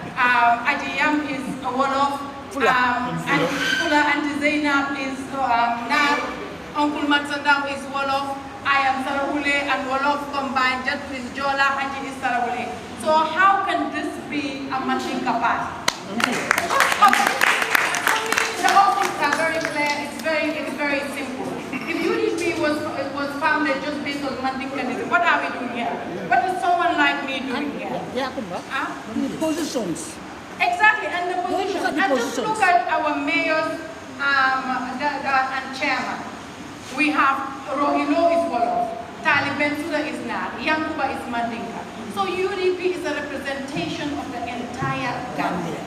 Ajiyam is a Wolof. And Fula and Zainab is Nar. Uncle Matsandao is Wolof. I am Sarahule and Wolof combined. Just is Jola, Haji is Sarahule. So how can this be a Mandinka party? The options are very clear. It's very simple. If UDP was founded just based on Mandinkanism, what are we doing here? What is someone like me doing here? Positions. Exactly, and the positions. And just look at our mayors and chairman. We have Rohilo is Wolof, Taliban Suda is Nar, Yankuba is Mandinka. So UDP is a representation of the entire Gambia.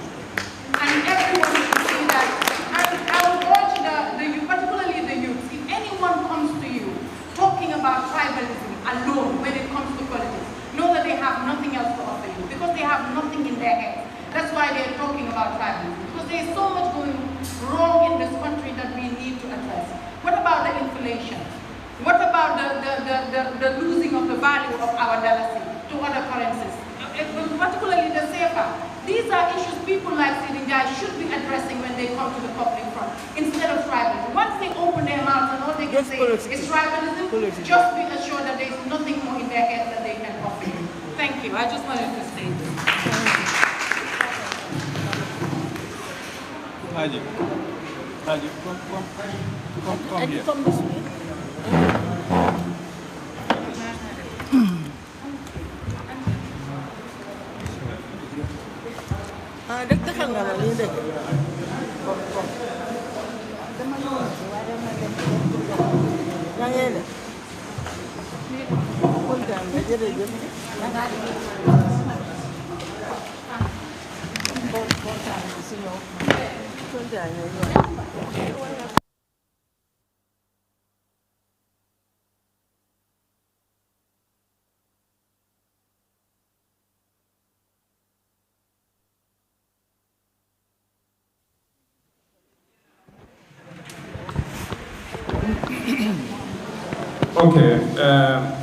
And everyone should see that. And I would urge the youth, particularly the youth, if anyone comes to you talking about tribalism alone when it comes to politics, know that they have nothing else to offer you because they have nothing in their head. That's why they're talking about tribalism, because there's so much going wrong in this country that we need to address. What about the inflation? What about the losing of the value of our dalasi to other currencies, particularly the CFA? These are issues people like Sidinjai should be addressing when they come to the public front, instead of tribalism. Once they open their mouths and all they can say is tribalism, just be assured that there is nothing more in their head that they can offer you. Thank you. I just wanted to say this. Haji, come here. Come this way. Okay,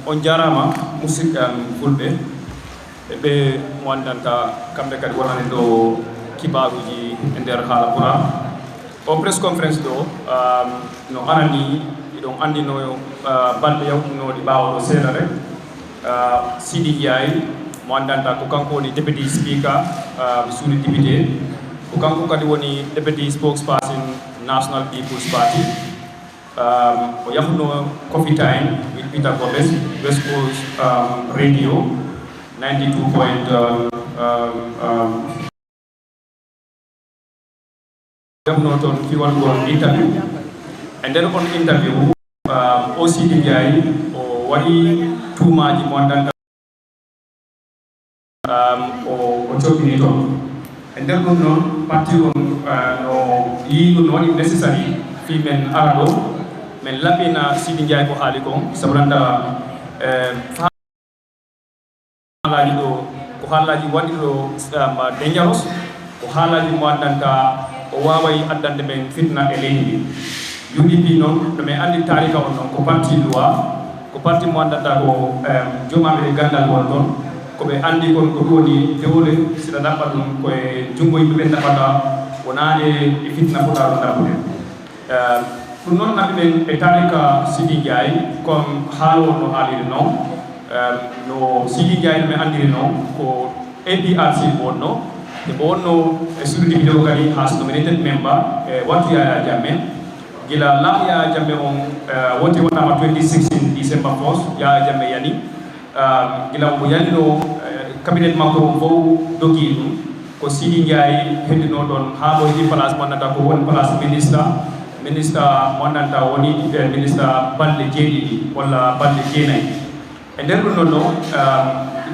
on jarama musidɗam fulɓe ɓe wandanta kamɓe kadi wonani ɗo kibaruji e nder haala ɓura o press conference ɗo no anani iɗon andino balɗe yawtunoɗi ɓawa ɗo seeɗa rek Sidi Ndiaye mo andanta ko kanko woni deputy speaker suudi député ko kanko kadi woni deputy spokesperson National People's Party. O yahuno coffee time with Peter Gomez, West Coast Radio 92 point yahuno ton fi won interview, and then on interview OCD Ndiaye o waɗi tuumaji mo andanta o coɓini toon e nder ɗum noon parti on no yi ɗum no waɗi nécessary fi men ara ɗo men laɓɓina Sidi Ndiaye ko haali kon sabranda haalaji ɗo ko haalaji waɗiɗo dangerous ko haalaji mo andanta o waway addande men fitna e leydi ndi UDP noon ɗo men andi tarika on noon ko parti loi ko parti mo andanta ko jomaɓe gandal won toon koɓe andi kon ko ɗum woni dewle siɗa ɗaɓɓa ɗum koye junngo yimɓe ɓe ɗaɓɓata wonade e fitna fotaɗo ɗaɓɓude ɗum noon naɓi men e tarika Sidi Ndiaye comme haalo no haaliri noon no Sidi Ndiaye no mi andiri noon ko APRC wonno e mo wonno e suudu vidéo kadi has nominated member e wattu Yaya Jammeh gila laamu Yaya Jammeh on wonti wonama 2016 December 1 Yaya Jammeh yani gila mo yanino cabinet makko on fof dogi ɗum ko Sidi Ndiaye heddino ɗon ha ɗo heɗi place mo andata ko woni place ministre mo andanta woni ministre balɗe jeeɗiɗi walla balɗe jeenayyi e nder ɗum noon ɗo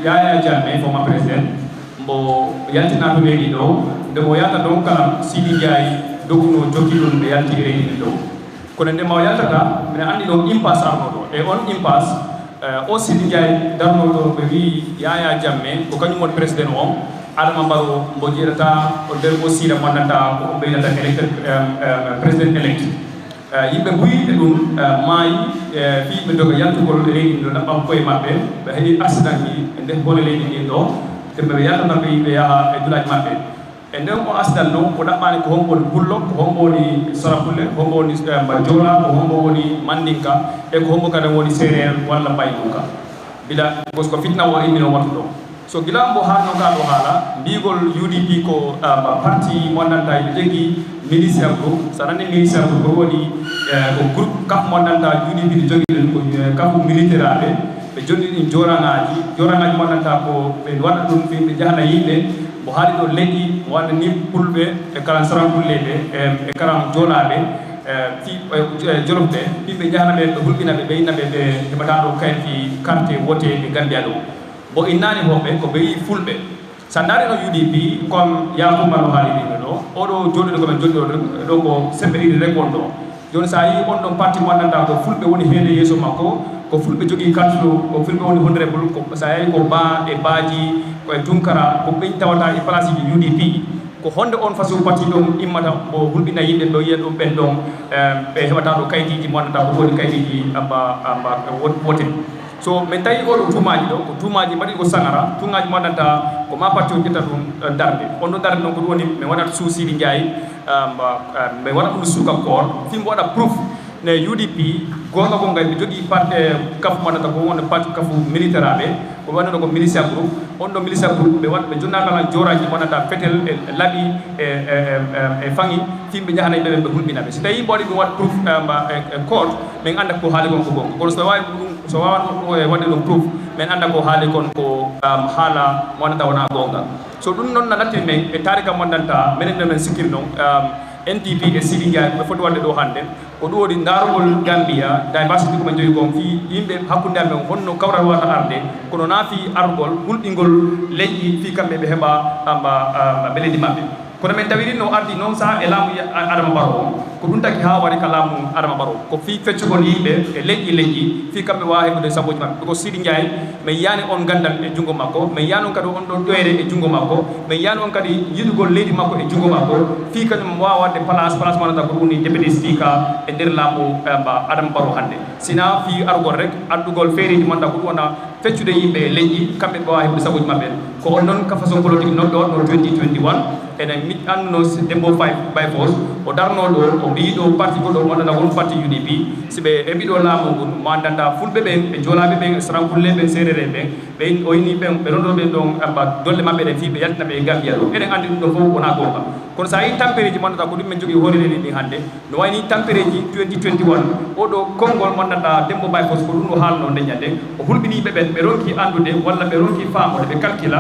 Yaya Jammeh former président mbo yaltina to leydi ɗo nde mo yalta ɗon kala Sidi Ndiaye doguno jokki ɗum ɓe yalti e leydi ɗo kono nde mo yaltata mine andi ɗon impasse arno ɗo e on impasse o Sidi Ndiaye darno ɗo ɓe wi Yaya Jammeh ko kañum woni président on Adama Barrow mbo jeerata o nder mo siira mo andanta ko ɓeynata électeur président élect yimɓe buyiɓe ɗum maayi fii ɓe doga yaltugol e leydi ndi ɗo ɗaɓɓam koye maɓɓe ɓe heeɗi accident ji e nder bone leydi ndi ɗo tembe ɓe yaltata ɓe yimɓe yaha e dulaji maɓɓe e nden o accident noon ko ɗaɓɓani ko hombo woni pullo ko hombo woni sarapulle ko hombo woni joola ko hombo woni mandinka e ko hombo kadi woni séréer walla baynuka bila parce que fitna o immino wattu ɗo so gila mbo haalno ka ɗo haala mbigol UDP ko parti mo andanta ɓe jogui ministére groupe so nani ministére groupe ko woni ko groupe kaf mo andanta UDP ɗi jogui ɗen ko kafu militaire aɓe ɓe jogui ɗin jorangaji mo andanta ko ɓe waɗa ɗum ɓe jahana yimɓe mo haali ɗo leƴƴi wanda ni pulbe e kalan saram pullebe e karam jolabe fi jolofte be jahana be hulbina be bayna be e batado kayti carte wote e gambia do bo inani hobbe ko be fulbe sandare no UDP comme yakuma no hali do odo jodo ko ben jodo do ko semberi rekondo joni sa yi on don parti mo nanda ko fulbe woni hede yeso makko ko fulbe jogi carte ko fulbe woni honorable ko sa yi ko ba e baji ko tunkara ko be tawata e place di UDP ko honde on façon parti ɗum immata o hulɓina yimɓe ɗo yiya ɗum ɓen ɗon ɓe heɓata ɗo kayitiji monnata ko woni kayitiji amba woten so min tawi oɗo tumaji ɗo ko tumaji mbaɗi ko sangara tumaji monnanta ko ma parti o ƴetta ɗum darde on ɗo darde noon ko ɗum woni min waɗat suusidi ndiaye min waɗa ɗum suka koor fimbo waɗa proof ne UDP gonga gonga ɓe jogui parte kafu monnata ko woni parti kafu militaire aɓe ko wanno ko militia groupe on do militia groupe be wat be jonnakala joraji wonata fetel e labi e fangi fimbe jahana be hulbina be so tawi bodi dum wat proof court men anda ko haali gon ko gonga kono so wawan wadde dum proof men anda ko haali kon ko hala wonata wona gonga so dum non na latti men e tarika mondanta menen men sikir non NPP e Sidi Ndiaye ko foti wadde do hande ko do woni darugol Gambia diversity ko man joyi gon fi yimbe hakkunde amen honno kawral wata arde kono na fi argol hulɗingol leƴƴi fi kamɓe ɓe heɓa amba beledi maɓɓe kono men tawiri no ardi noon sa e laamu Adama Barrow ko ɗum taki ha wari ka laamu Adama Barrow ko fi feccugol yimɓe e leƴƴi fi kamɓe wawa heɓude saboji maɓɓe ko Sidi Ndiaye min yani on gandal e jungo makko min yani on kadi on ɗon ƴoyre e jungo makko min yani on kadi yiɗugol leydi makko e jungo makko fi kañum wawa wadde place wonata ko ɗum ni député speaker e nder laamu Adama Barrow hande sina fi argol rek addugol feereji manda ko ɗum wona feccude yimɓe e leƴƴi kamɓe ɓe wawa heɓude saboji maɓɓe ko on noon ka façon politique non ɗo no 2021 enen mi anduno Dembo by force o darno ɗo o mbi ɗo parti goɗɗo wonɗata won parti UDP si ɓe heɓi ɗo laamu ngun mo andanta fulɓe ɓen e jolaɓe ɓen e sarankulle ɓen serere ɓen ɓe o ini ɓen ɓe ronɗo ɓen ɗon dolle maɓɓe ɗen fi ɓe yaltina ɓe e Gambia ɗo eɗen andi ɗum ɗo fof wona gonga kono sa yi tampere ji monnata ko ɗum men jogui hoorere ɗi hannde no wayni tampere ji 2021 oɗo konngol monnata Dembo by force ko ɗum ɗo haalno ndeññande o hulɓiniɓe ɓen ɓe ronki andude walla ɓe ronki famude ɓe calcula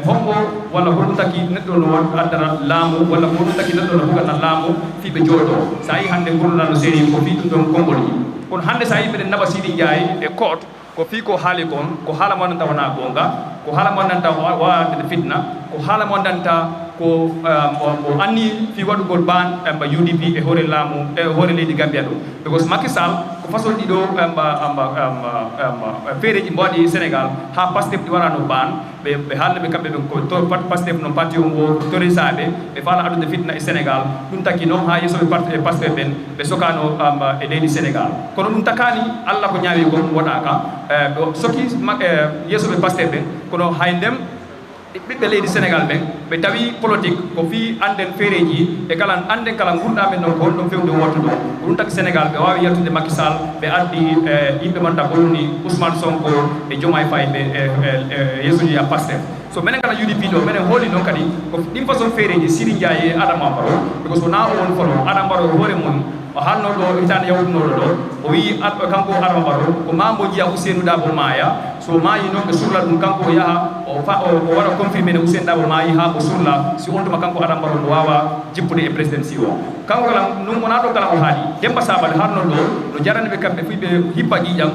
hombo walla ko ɗum taki neɗɗo no addana laamu walla ko ɗum taki neɗɗo no hugata laamu fi ɓe jooɗo sa yi hannde gurɗoɗa no série ko fi ɗum ɗon konngol ji kono hannde sa yi ɓeɗen naɓa Sidi Ndiaye e court ko fi ko haali kon ko haala monnanta wona gonga ko haala monnanta wawade fitna ko haala monnanta ko o anni fi waɗugol ban UDP e hoore laamu e hoore leydi Gambia ɗo because Macky Sall ko façon ɗiɗo feereji mbawaɗi Sénégal ha Pastef ɗi waɗano ban ɓe haalnaɓe kamɓe ɓe ko Pastef noon parti on o torisaɓe ɓe faala adude fitna e Sénégal ɗum taki noon ha yeesoɓe Pastef ɓen ɓe sokano e leydi Sénégal kono ɗum takani Allah ko ñaawi kon waɗaka ɓe soki yeesoɓe Pastef ɓen kono hay ndem ɓiɓɓe leydi Sénégal ɓen ɓe tawi politique ko fi anden feereji e kala anden kala gurɗamen ɗon ko on ɗon fewde wotto ɗo ko ɗum taki Sénégal ɓe wawi yaltude Macky Sall ɓe addi yimɓe manta ko ɗum ni Ousmane Sonko e Diomaye Faye ɓe yeesoji a Pastef so minen kala UDP ɗo minen hooli noon kadi ko ɗin façon feereji Sidi Ndiaye e Adama Barrow because ko na on folo Adama Barrow hoore mum o haalno ɗo hitande yawtunoɗo ɗo o wi kanko Adama Barrow ko mambo jiya Ousseynou Dabo Maya so maayi noon ɓe surla ɗum kanko o yaha o waɗa confirmé ne Ousseynou Dabo maayi ha o surla si on tuma kanko Adama Barrow no wawa jippude e présidency o kanko kala ɗum wona ɗo kala o haali Demba Sabade haalno ɗo no jarani ɓe kamɓe fuy ɓe hippa ƴiƴam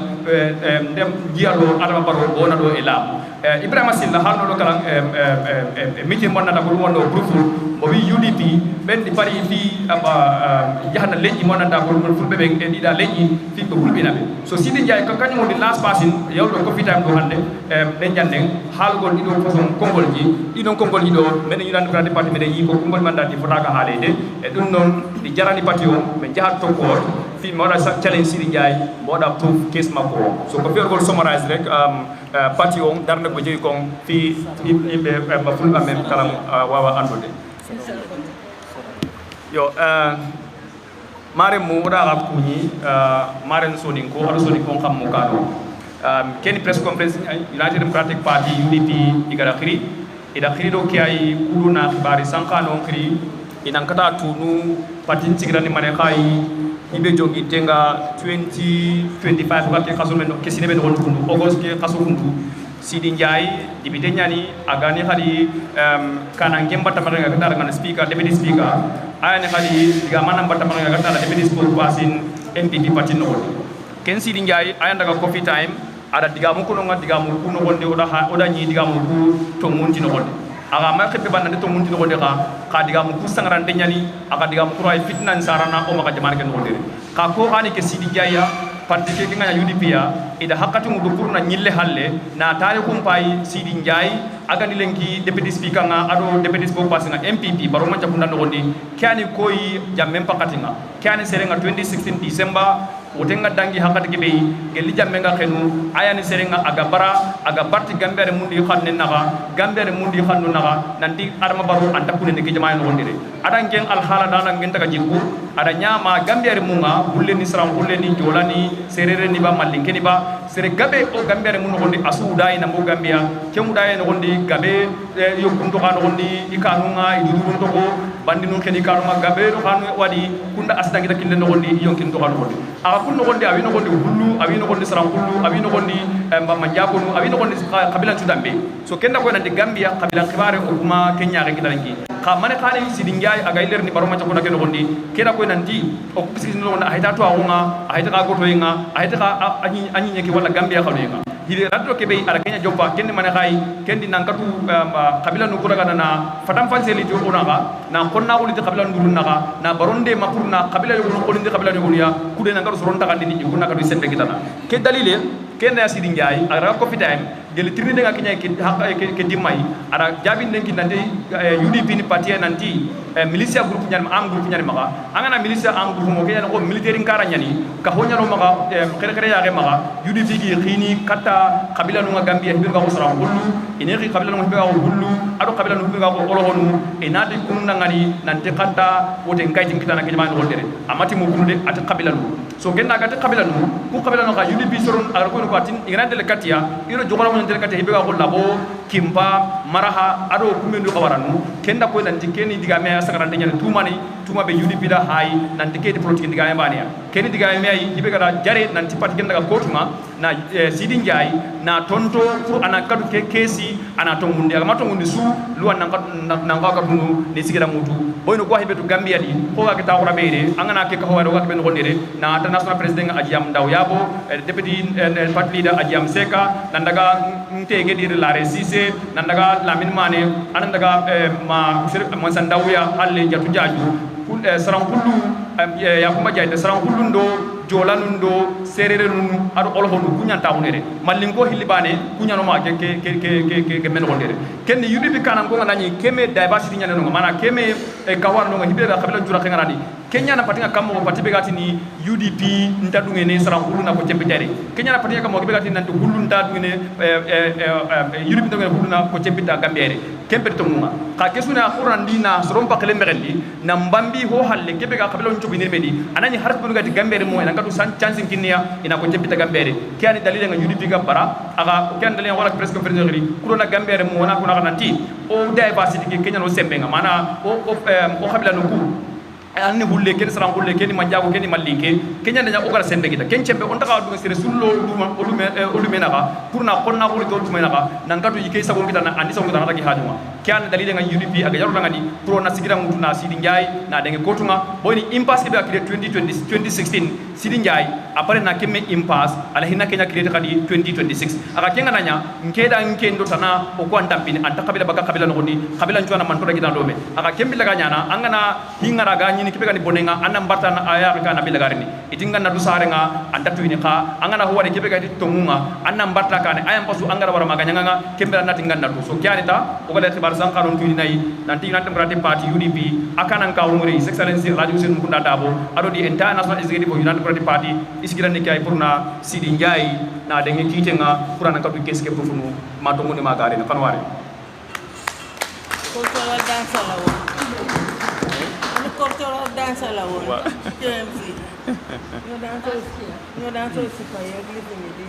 ndem jiya ɗo Adama Barrow wona ɗo e laamu Ibrahima Silla haalno ɗo kala meeting monnata ko ɗum wonno groupe o wi UDP ɓen ɗi pari fi jahata leƴƴi monnata ko ɗum fulɓe ɓen e ɗiɗa leƴƴi fi ɓe hulɓinaɓe so Sidi Ndiaye kañum woni last passing yawɗo coffee-time ɗo hannde ɗen janden haalugol ɗiɗo façon konngol ji ɗiɗon konngol ji ɗo meɗen yuɗani ɗo parti meɗen yi ko konngol manda ɗi fotaka haalede e ɗum noon ɗi jarani parti o ɓe jahat tokkoor fi mi waɗa challenge Sidi Ndiaye mo waɗa proof case makko o so ko fewrgol summarise rek parti o darde ko jogi kon fi yimɓe fulɓe amen kala wawa andude yo maren mo waɗa kuñi maren sonin ko aɗa sonin kon kam mo kaɗo keni press conference United Democratic Party UDP igara khiri ida khiri ɗo ke ay kuɗuna hibari sankano on khiri inan kata tunu parti tigirani mane khayi ibe jogi tenga 2025 ko ke kasul men kesine ben won kundu august ke kasul kundu Sidi Njai député nyani agani khali kana ngem batamare ga dara ngana speaker deputy speaker ayani khali diga manam batamare ga dara deputy spokesperson MPP party no ken Sidi Njai ayanda ga coffee time ada diga mu kuno nga diga mu kuno gonde oda nyi diga mu ku to munti no gonde aga ma khebe banande to munti no gonde ka diga mu ku sangarante nyani aga diga mu kurai fitna sarana o maka jamane ken gonde ka ko hani ke Sidi Njai ya parti ke ngana UDP ya ida hakati mu do na nyille halle na tare kumpai Sidi Njai aga ni lenki deputy speaker nga ado deputy spokesperson nga MPP baro man capunda no gondi kani koyi jamme pakatinga kani serenga 2016 December wotenga dangi hakati ke be gelli jamme nga khenu ayani serenga aga bara aga barti gambere mundi khanne naga gambere mundi khannu naga nanti arma baro anta kunene ke jamaay no gondire ada ngeng al hala dana ngenta ka jikku ada nyama gambere munga bulle ni sram bulle ni jolani serere ni ba mallinke ni ba sere gabe o gambere mun gondi asu dai na mo gambia kemu dai no gondi gabe yo kunto kan gondi ikanunga idudurun to ko bandinu ken ikanunga gabe no kan wadi kunda asda kita kille no gondi yonkin to kan gondi aga kun no gondi abi no gondi hullu abi no gondi sram hullu abi no gondi mbamba njabo no abi no gondi kabila tudambe so kenda ko nandi gambia kabila khibare o kuma kenya re kidalangi ka mane khani Sidi Njai aga iler ni baro ma ko na ken gondi keda ko nandi o kisi no na hayta to awunga hayta ka goto yinga hayta ka anyi nyeki wala gambia khawinga hili raddo kebe ara kenya joppa kendi mane khay kendi nankatu kabila no kuraga na fatam fanseli to onaga na konna wuli kabila no naga na baronde mapurna kabila yo ko linde kabila yo ya kude na ngaru soronta kan ni ko nakadu sembe kitana ke dalile kenda Sidi Njai ara ko fitime gel tirni nga kenya ke dimay ara jabi nen ki nande UDP ni parti nanti militia groupe nyani am groupe nyani maka angana militia am groupe mo kenya ko militaire ngara nyani ka honya no maka kere kere ya maka UDP gi khini kata kabila no gambia hibe ga ko sara hullu ene ki kabila no hibe ga ko hullu ado kabila no hibe ga ko olohonu enati kunna ngani nante kata wote ngayti kitana ke jama no dere amati mo kunude ati kabila no so genna ga kabila no ku kabila no ga UDP soron ar ko no patin igande le katia iro jogora mo ndere katia hibe ga ko labo kimpa maraha ado kumendu kawaranu kenda ko nanti keni diga me sagarante nyane tuma be UDP da hay nanti kedi politique diga me bania keni diga me ay hibe ga jare nanti parti kenda ga kotuma na Sidi Njai na tonto pour ana kadu ke kesi ana to mundi aga mato mundi su luwa nanga ka dunu ne sigira mutu boyno ko hibe to Gambia di ko ga ta wora beere angana ke ka hawara ga be no gondere na international president ajam daw yabo deputy party leader ajam seka nandaga ntege dir la resise nandaga lamin mane anandaga ma sandawya halle jatu jaju saran kullu yakuma jayde saran kullu ndo jolanun do serere nun ado olohonu kunyanta hunere mallingo hilibane kunyano ma ke men gondere ken UDP kanam ko ngani keme diversity nyane no mana keme kawar no hibe ga kabila jura kengaradi kenya na patinga kamo pati begati ni UDP ntadunge ne saran kullu na ko tempitere kenya na patinga kamo begati nan to kullu ntadunge ne UDP ntadunge kullu na ko tempita gambere kemper to muma ka kesuna qurandi na sorom pakle merendi na mbambi ho halle kebe ga kabila nchobi ne medi anani harf bunu gati gambere mo ngatu san chance kinnia ina ko tempita gambere kiani dalile nga UDP ga bara aga kiani dalile wala press conference ri kurona gambere mo na kuna kanati o diversity ke kenya no sembenga mana o kabila no ku anni hulle ken saran hulle ken manjago ken mallinke kenya nya o gara sembe kita ken chembe on taka du sere sullo olume naga purna konna ko to olume naga nangatu yike sago kita na andi sago kita na taki hajuma kian dalile nga UDP aga jaru ngani pro na sigira mutu na Sidi Njai na denge kotunga boyni impasse be akire 2016 Sidi Njai apare na kemme impasse ala hina kenya kirete kadi 2026 aga kenga nanya nkeda nkendo tana o ko antampini anta kabila baka kabila no ni kabila ncwana mantora kita dome aga kembi laga nyana angana hingara ga ni kibega ni bonenga anam bartana aya ka na bilagarini itinga na dusarenga andatu ini ka angana huwa de kibega di tongunga anam barta ka ne ayam pasu angara wara maganya nga kembela na tinga na du so kiani ta o gale tibar san kanon tuini nai nanti nanti berarti parti UDP akan angka umuri His Excellency Raju Sen Mukunda Dabo ado di international executive united berarti parti isigira ni kai purna Sidi Njai na denge kitenga purana ka du keske profunu matongu ni magare na fanware cultural dance lawo cultural dance lawo KMC no dance si pa yegli ni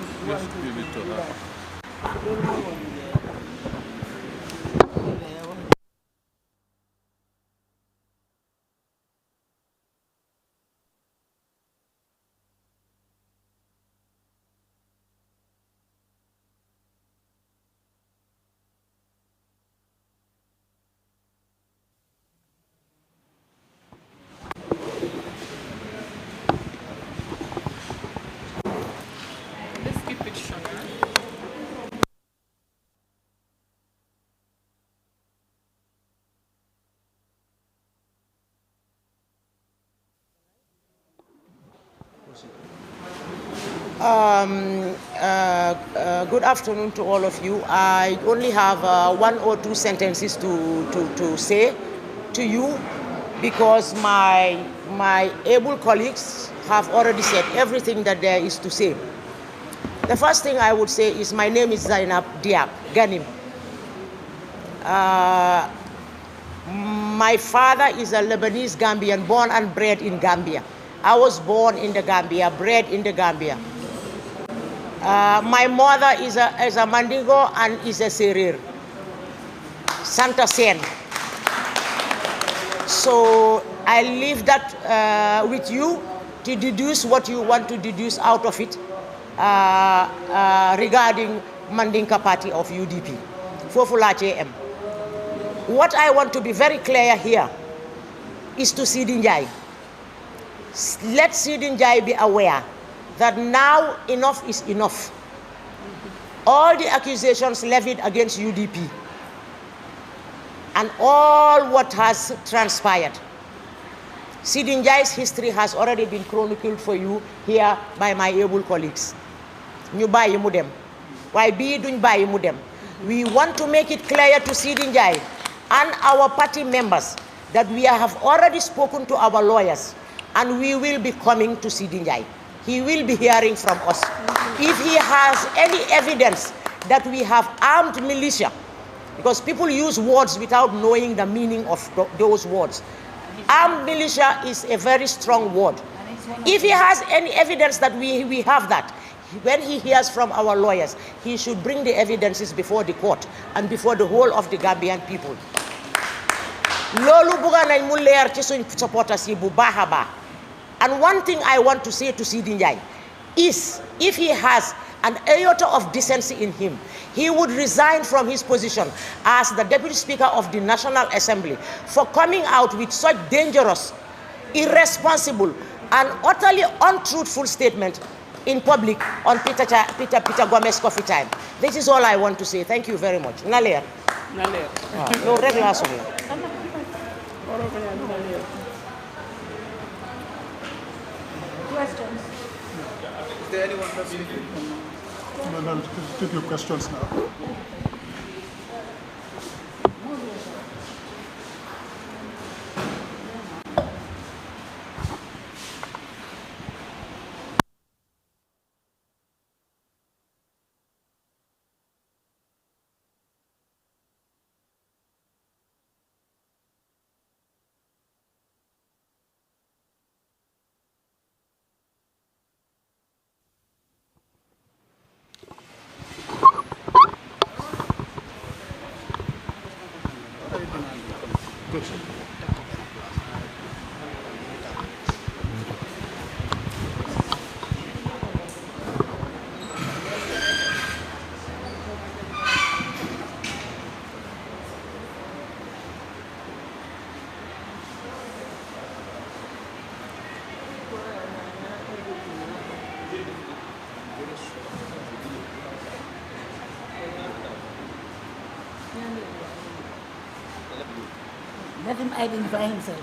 Good afternoon to all of you. I only have 1 or 2 sentences to say to you because my able colleagues have already said everything that there is to say. The first thing I would say is my name is Zainab Diab Ganim. My father is a Lebanese Gambian, born and bred in Gambia. I was born in the Gambia, bred in the Gambia. My mother is a Mandingo and is a Serer, Santa Sen. So I leave that with you to deduce what you want to deduce out of it regarding Mandinka party of UDP. Fofulache M. What I want to be very clear here is to Sidi Njai. Let Sidi Njai be aware that now enough is enough. All the accusations levied against UDP and all what has transpired. Sidi Njai's history has already been chronicled for you here by my able colleagues. Ñu bàyyi mu dem. Waaye bii duñ bàyyi mu dem. We want to make it clear to Sidi Njai and our party members that we have already spoken to our lawyers and we will be coming to Sidi Njai. He will be hearing from us. If he has any evidence that we have armed militia, because people use words without knowing the meaning of those words. Armed militia is a very strong word. If he has any evidence that we have that, when he hears from our lawyers, he should bring the evidences before the court and before the whole of the Gambian people. Lolu buga nañ mu leer ci suñ supporters yi bu baax a baax. And one thing I want to say to Sidi Njai is, if he has an iota of decency in him, he would resign from his position as the Deputy Speaker of the National Assembly for coming out with such dangerous, irresponsible, and utterly untruthful statement in public on Peter Gomez coffee time. This is all I want to say. Thank you very much. Naler. No regular song. Questions? Is there anyone from No, take your questions now. Let him identify himself.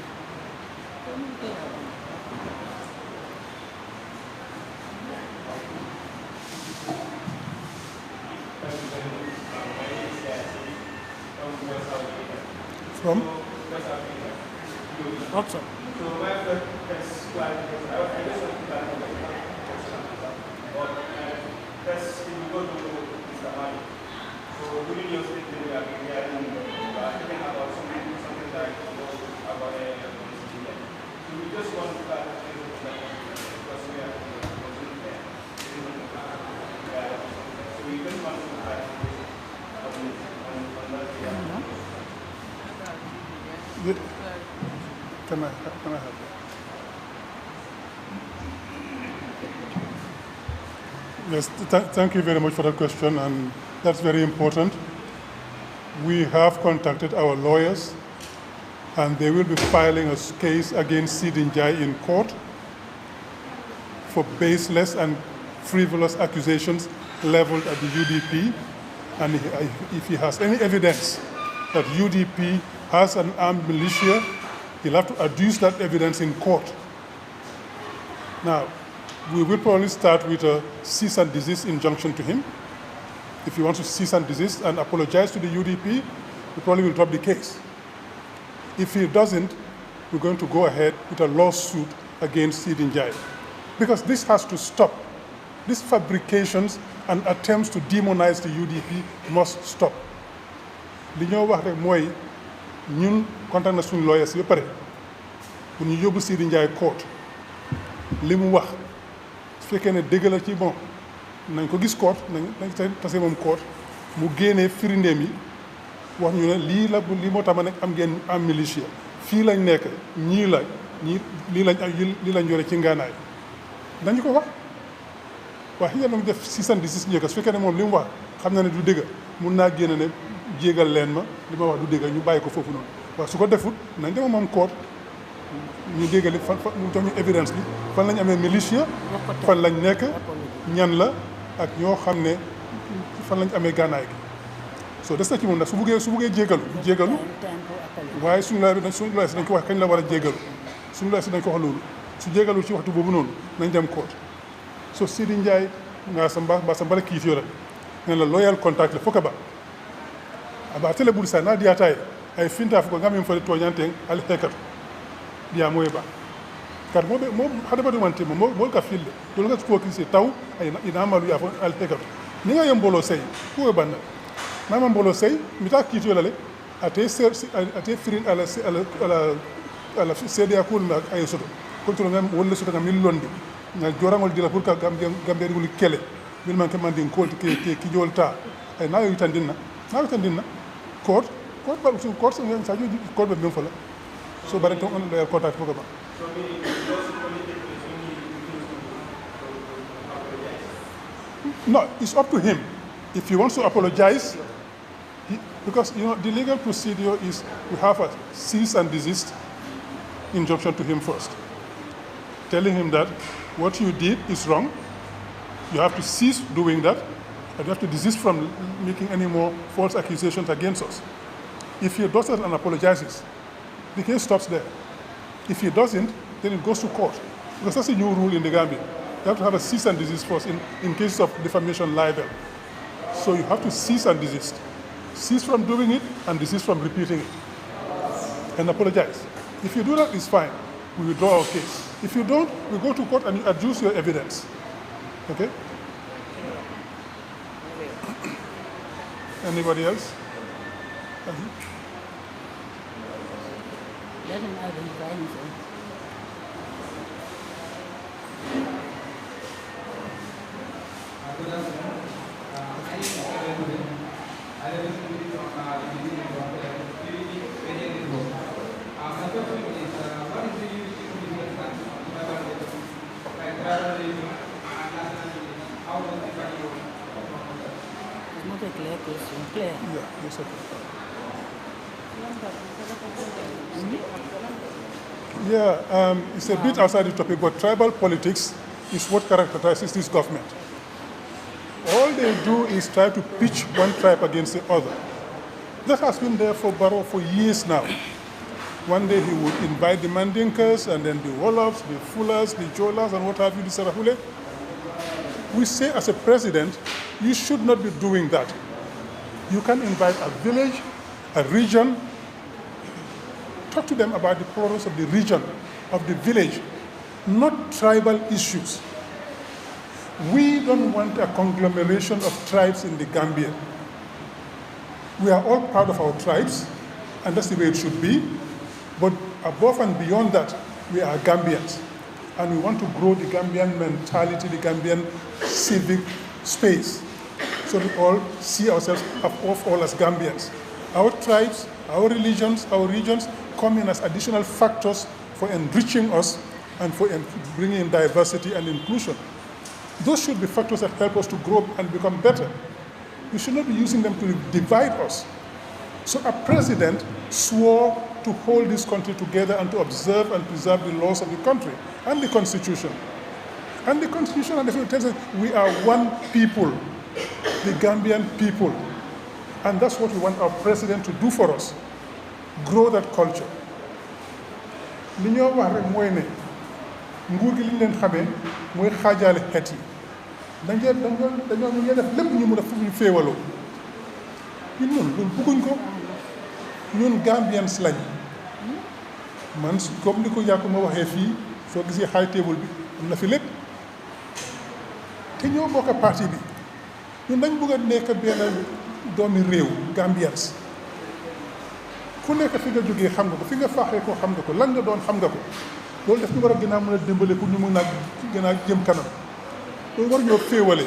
From? Outside. So my first clarification, I just want to clarify first, if you go to Mr. Mali, so during your statement, we are hearing talking about something like about a so we just want to clarify because we are so we just want to clarify on that. Can I have that? Yes, thank you very much for that question, and that's very important. We have contacted our lawyers, and they will be filing a case against Sidi Njai in court for baseless and frivolous accusations leveled at the UDP, and if he has any evidence that UDP has an armed militia, he'll have to adduce that evidence in court. Now, we will probably start with a cease and desist injunction to him. If he wants to cease and desist and apologize to the UDP, we probably will drop the case. If he doesn't, we're going to go ahead with a lawsuit against Sidin Jai. Because this has to stop. These fabrications and attempts to demonize the UDP must stop. Li ñoo wax rek mooy ñun contact na suñu lawyers ba pare pour ñu yóbbu Sidin Jai court li mu wax su fekkee ne dëgg la ci bon nañ ko gis court nañ tase moom court mu génnee firindeem yi wax ñu ne lii moo tax ma nekk am ngeen am militia fii lañ nekk ñii lii lañ yore ci ngaanaay dañu ko wax waaye xëy na mu def 616 njëkk su fekkee ne moom li mu wax xam na ne du dëgg mun naa génn ne jégal leen ma li ma wax du dëgg ñu bàyyi ko foofu noonu waaye su ko defut nañ dema moom court ñu déggali fan mu jox ñu évidence bi fan lañ amee militia fan lañ nekk ñan la ak ñoo xam ne fan lañ amee gànnaay gi soo des na ci moom nag su buggee jégalu waaye suñu lay si dañ ko wax kañ la war a jégalu suñu lay si dañ ko wax loolu su jégalu ci waxtu boobu noonu nañ dem court so Sidin Njie nga mbala kiitiyola ngen la loyal contact le foka ba aba tele bul sa na diataye ay finta ko ngamin fale toñante al hekatu dia moy ba kat mo hada badu wante mo ka fille do nga ko kisi taw ay ina malu ya fo al hekatu ni nga yembolo sey ko banna mama mbolo sey mi ta kiitiyola le ate firin ala cda kul ma ay soto kontro ngam wolle soto ngam millondi nga jorangol dila pour ka gambe ngul kele bil man kam mandin kolti ki jolta ay nayo yitandinna court ba so court so ngam sajo court be mem fala so bare to on loyal contact ko ba no, it's up to him if he wants to apologize. Because the legal procedure is we have a cease and desist injunction to him first, telling him that what you did is wrong. You have to cease doing that, and you have to desist from making any more false accusations against us. If he does that and apologizes, the case stops there. If he doesn't, then it goes to court. Because that's a new rule in the Gambia. You have to have a cease and desist first in cases of defamation libel. So you have to cease and desist. Cease from doing it and desist from repeating it. And apologize. If you do that, it's fine. We withdraw our case. If you don't, we go to court and you adduce your evidence. Okay? Anybody else? Doesn't identify himself. Not a clear question. Clear. Yeah, yes, sir. Yeah, it's a bit outside the topic, but tribal politics is what characterizes this government. All they do is try to pitch one tribe against the other. That has been there for Barrow for years now. One day he would invite the Mandinkas, and then the Wolofs, the Fullers, the Jolas, and what have you, the Sarahule. We say as a president, you should not be doing that. You can invite a village, a region, talk to them about the problems of the region, of the village, not tribal issues. We don't want a conglomeration of tribes in the Gambia. We are all proud of our tribes, and that's the way it should be. But above and beyond that, we are Gambians. And we want to grow the Gambian mentality, the Gambian civic space, so we all see ourselves above all as Gambians. Our tribes, our religions, our regions come in as additional factors for enriching us and for bringing in diversity and inclusion. Those should be factors that help us to grow and become better. We should not be using them to divide us. So a president swore to hold this country together and to observe and preserve the laws of the country and the constitution. And the Constitution and the Federal tells us we are one people, the Gambian people. And that's what we want our president to do for us, grow that culture. Li ñoo wax rek mooy ne nguur gi li ñu leen xamee mooy xaajaale xeet yi dañoo ñu def lépp ñu mun a fu ñu féewaloo ñun loolu bëgguñ ko ñun Gambians lañ man comme ni ko yàqu ma waxee fii soo gisee high table bi am na fi lépp te ñoo bokk parti bi ñun dañ bëgg a nekk benn doomi réew Gambians ku nekk fi nga jógee xam nga ko fi nga faaxee ko xam nga ko lan nga doon xam nga ko loolu daf ñu war a gën a mën a dimbale pour ñu mën a gën a jëm kanam loolu war ñoo féewale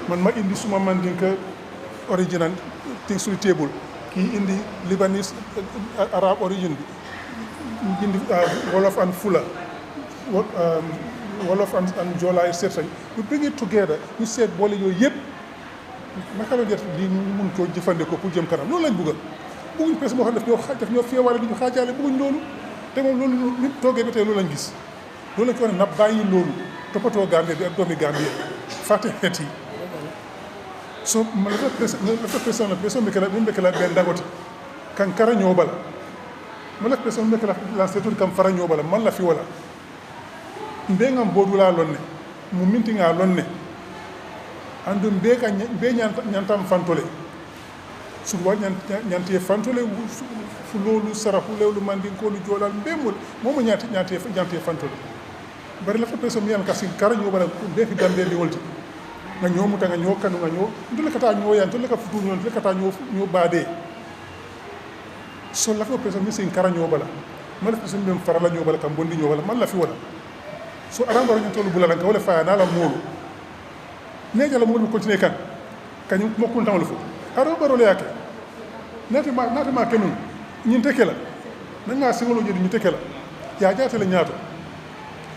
man ma indi suma mandinka original thing sur table kii indi Lebanese Arab origin bi indi Wolof and Fula Wolof and Jola et cetera we bring it together ñu seet boole yooyu yëpp naka la def lii ñu mun koo jëfandikoo pour jëm kanam loolu lañ bëgg bëgguñ presse boo xam ne daf ñoo féewaale di ñu xaajaale bëgguñ loolu te moom loolu nit toogee ba tey loolu lañ gis loolu lañ ko wax ne na bàyyi loolu toppatoo Gambie bi ak doomi Gambie fàtte xeet yi so ma lafa pression mbeke la ɓen Dangote kan kara ñoobala ma laf pression mbeke la setude kam fara ñoobala man la fi wala mbegam boodula lonne mu mintinga lonne andu mbeka mbe ñantam fantole suɗa ñantiye fantole fulolu sarahulewlu mandinkolu joolal mbemol momo ñantiye fantole bari lafta pression miyan kasi kara ñoobala mbeki Gambie ndi wolti nga ñoomuta nga ñoo kanu nga ñoo ndole kata ñooyan to leka futu ñoo ndole kata ñoo baade so lafta pression mi sin kara ñoobala ma lafta pression mem farala ñoobala kam bondi ñoobala man la fi wala so arambaro ñan tolu bulala ka wala faya nala moolu ne jala moolu continuer kan kañum mokkun tawol fo arambaro le yake natima kenun ñin teke la nanga singolo jodi ñu teke la ya jaate la ñaato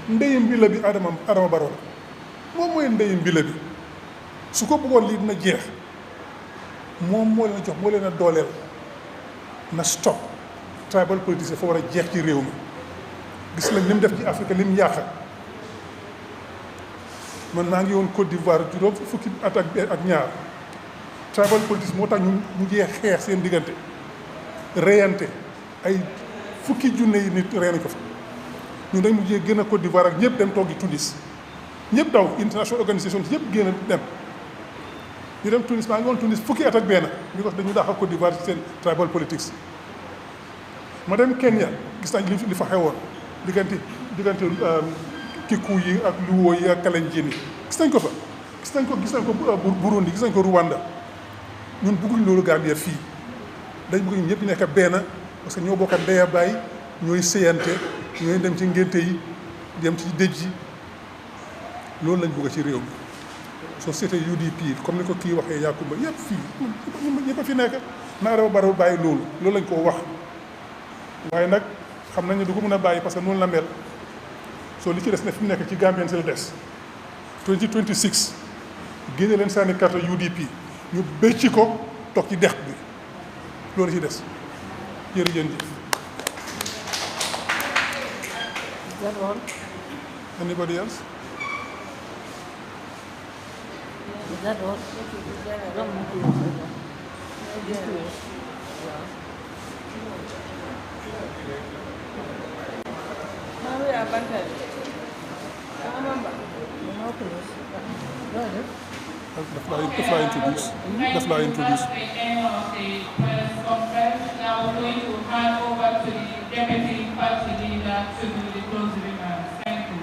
ndeyi mbila bi adama baro la moom mooy ndeyi mbila bi su ko bëggoon lii dina jeex moom moo leen a jox moo leen a dooleel na stop tribal politique dafa war a jeex ci réew mi gis lañ li mu def ci Afrique li mu yàq man maa ngi woon Côte d'Ivoire juróom fukki at ak ñaar tribal politique moo tax ñu mujjee xeex seen diggante reyante ay fukki junne yi nit rey nañ ko fa ñun dañ mujjee gën a Côte d'Ivoire ak ñëpp dem toogi Tunis ñëpp daw international organisation yëpp génn dem ñu dem Tunis maa ngi woon Tunis fukki at ak benn bi ko dañu daax ak Côte d'Ivoire ci seen tribal politics ma dem Kenya gis nañ li fa xewoon diggante Kiku yi ak Luo yi ak Kalenjin yi gis nañ ko fa gis nañ ko Burundi gis nañ ko Rwanda ñun bëgguñ loolu Gambie fii dañ bëgg ñun ñëpp ñu nekk benn parce que ñoo bokk ndey a baay ñooy séyante ñooy dem ci ngénte yi dem ci dëj yi loolu lañ bëgg ci réew mi société UDP comme ni ko kii waxee Yakumba yëpp fii ñëpp a fi nekk na Adama Barrow bàyyi loolu lañ koo wax waaye nag xam nañ ne du ko mën a bàyyi parce que noonu la mel soo li ci des ne fi mu nekk ci Gambien si la des 2026 génne leen sànni carte UDP ñu bëcc ko toog ci dex bi loolu ci des jërëjëf. That all? Anybody else? Is that all? Daf laa introduce. Now we're going to hand over to the deputy party leader to do the closing remarks. Thank you.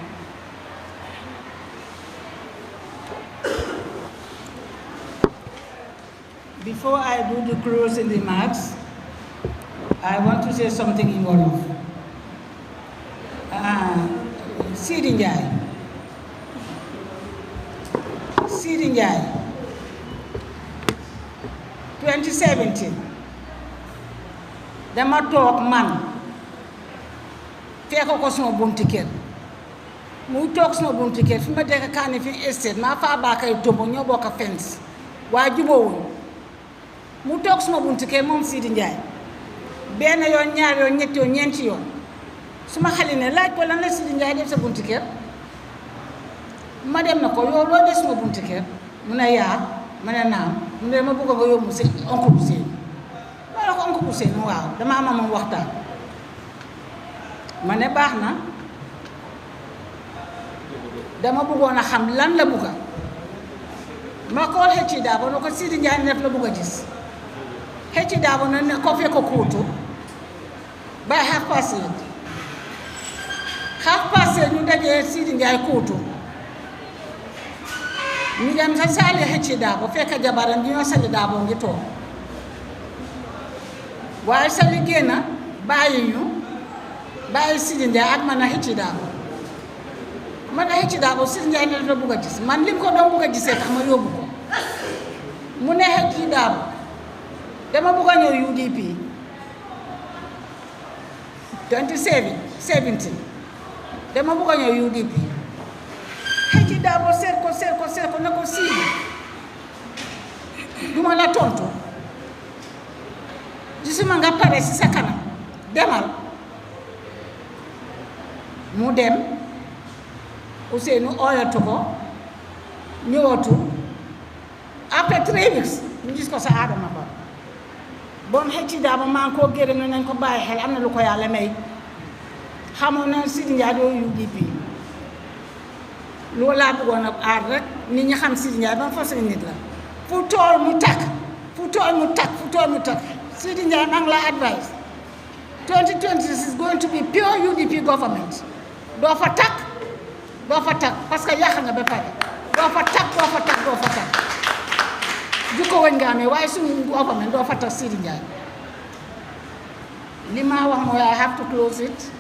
Before I do the closing remarks, I want to say something in Wolof. Sidi Ndiaye, 2017, dama toog man fekk ko suma buntu kër muy toog suma buntu kër fi ma dëkk kaani fi estate maa faa baakay tombo ñoo bokk fence waa jubóowuñ mu toog suma buntu kër moom Sidi Ndiaye benn yoon ñaar yoon ñetti yoon ñeenti yoon su ma xali ne laaj ko lan la Sidi Ndiaye def sa buntu kër ma dem na ko yow loo des ma bunti kër mu ne yaa ma ne naam mu ne ma bëgg nga yóbbu si oncle Ousseynou ma ne ko oncle Ousseynou waaw dama am moom waxtaan ma ne baax na dama bëggoon a xam lan la bëgga ma ko Hecci Dabo no ko Sidi Ndiaye def la bëgg a gis Hecci Dabo na ne ko fekk ko kuutu by 8:30 8:30 ñu dajee Sidi Ndiaye kuutu ñu dem sa saali Hecci Dabo fekk jabaram bi ñoo Sali Dabo ngi toog waaye Sali génn bàyyi Sidi Ndiaye ak man a Hecci Dabo man a Hecci Dabo Sidi Ndiaye ne dafa bëgg a gis man lim ko doon bëgg a gisee tax ma yóbbu ko mu ne Hecci Dabo dama bëgg a ñëw UDP 2017 dama bëgg a ñëw UDP Hecci Dabo seet ko ne ko Sidi duma la tontu gisuma nga pare si sa kanam demal mu dem Ousseynou ooyatu ko ñëwatu après 3 weeks ñu gis ko sa Adama Ba bon Hecci Dabo maa ngi koo gërëm ne nañ ko bàyyi xel am na lu ko yàlla may xamoon na Sidi Ndiaye doo UDP loolu laa bëggoon a aar rek nit ñi xam Sidi Ndiaye ba façon nit la fu tool mu takk Sidi Ndiaye maa ngi la advice 2026 is going to be pure UDP government doo fa takk parce que yàq nga ba pare doo fa takk jukko wañ nga amee waaye suñu government doo fa takk Sidi Ndiaye li ma wax mooy I have to close it.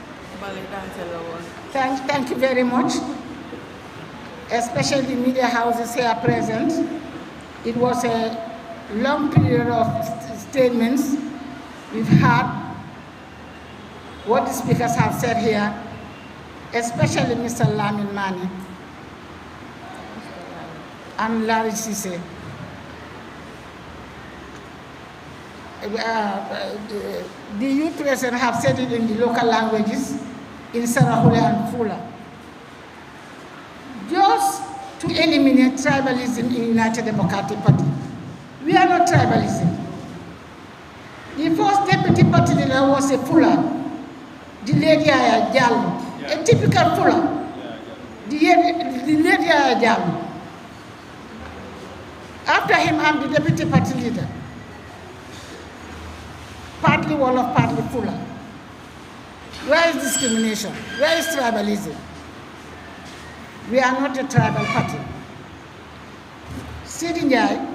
Thank you very much, especially the media houses here present. It was a long period of statements we've had, what the speakers have said here, especially Mr. Lamin Mani and Larry Sise. The youth present have said it in the local languages, in Sarahule and Fula. Just to eliminate tribalism in United Democratic Party. We are not tribalism. The first deputy party leader was a Fula, the lady Aya Jallo, a typical Fula, the lady Aya Jallo. After him, I'm the deputy party leader. Partly Wolof, partly Fula. Where is discrimination? Where is tribalism? We are not a tribal party. Sidi Ndiaye,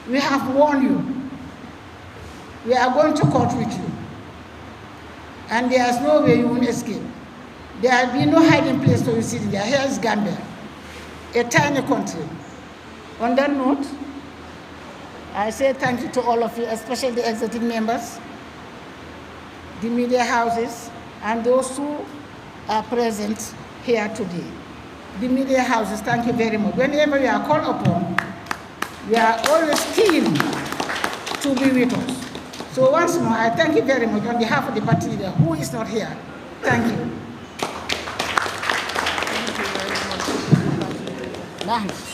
we have warned you. We are going to court with you. And there is no way you will escape. There will be no hiding place for you, Sidi Ndiaye. Here is Gambia, a tiny country. On that note, I say thank you to all of you, especially the executive members, the media houses, and those who are present here today. The media houses, thank you very much. Whenever you are called upon, we are always keen to be with us. So once more, I thank you very much on behalf of the party leader who is not here. Thank you. Thanks.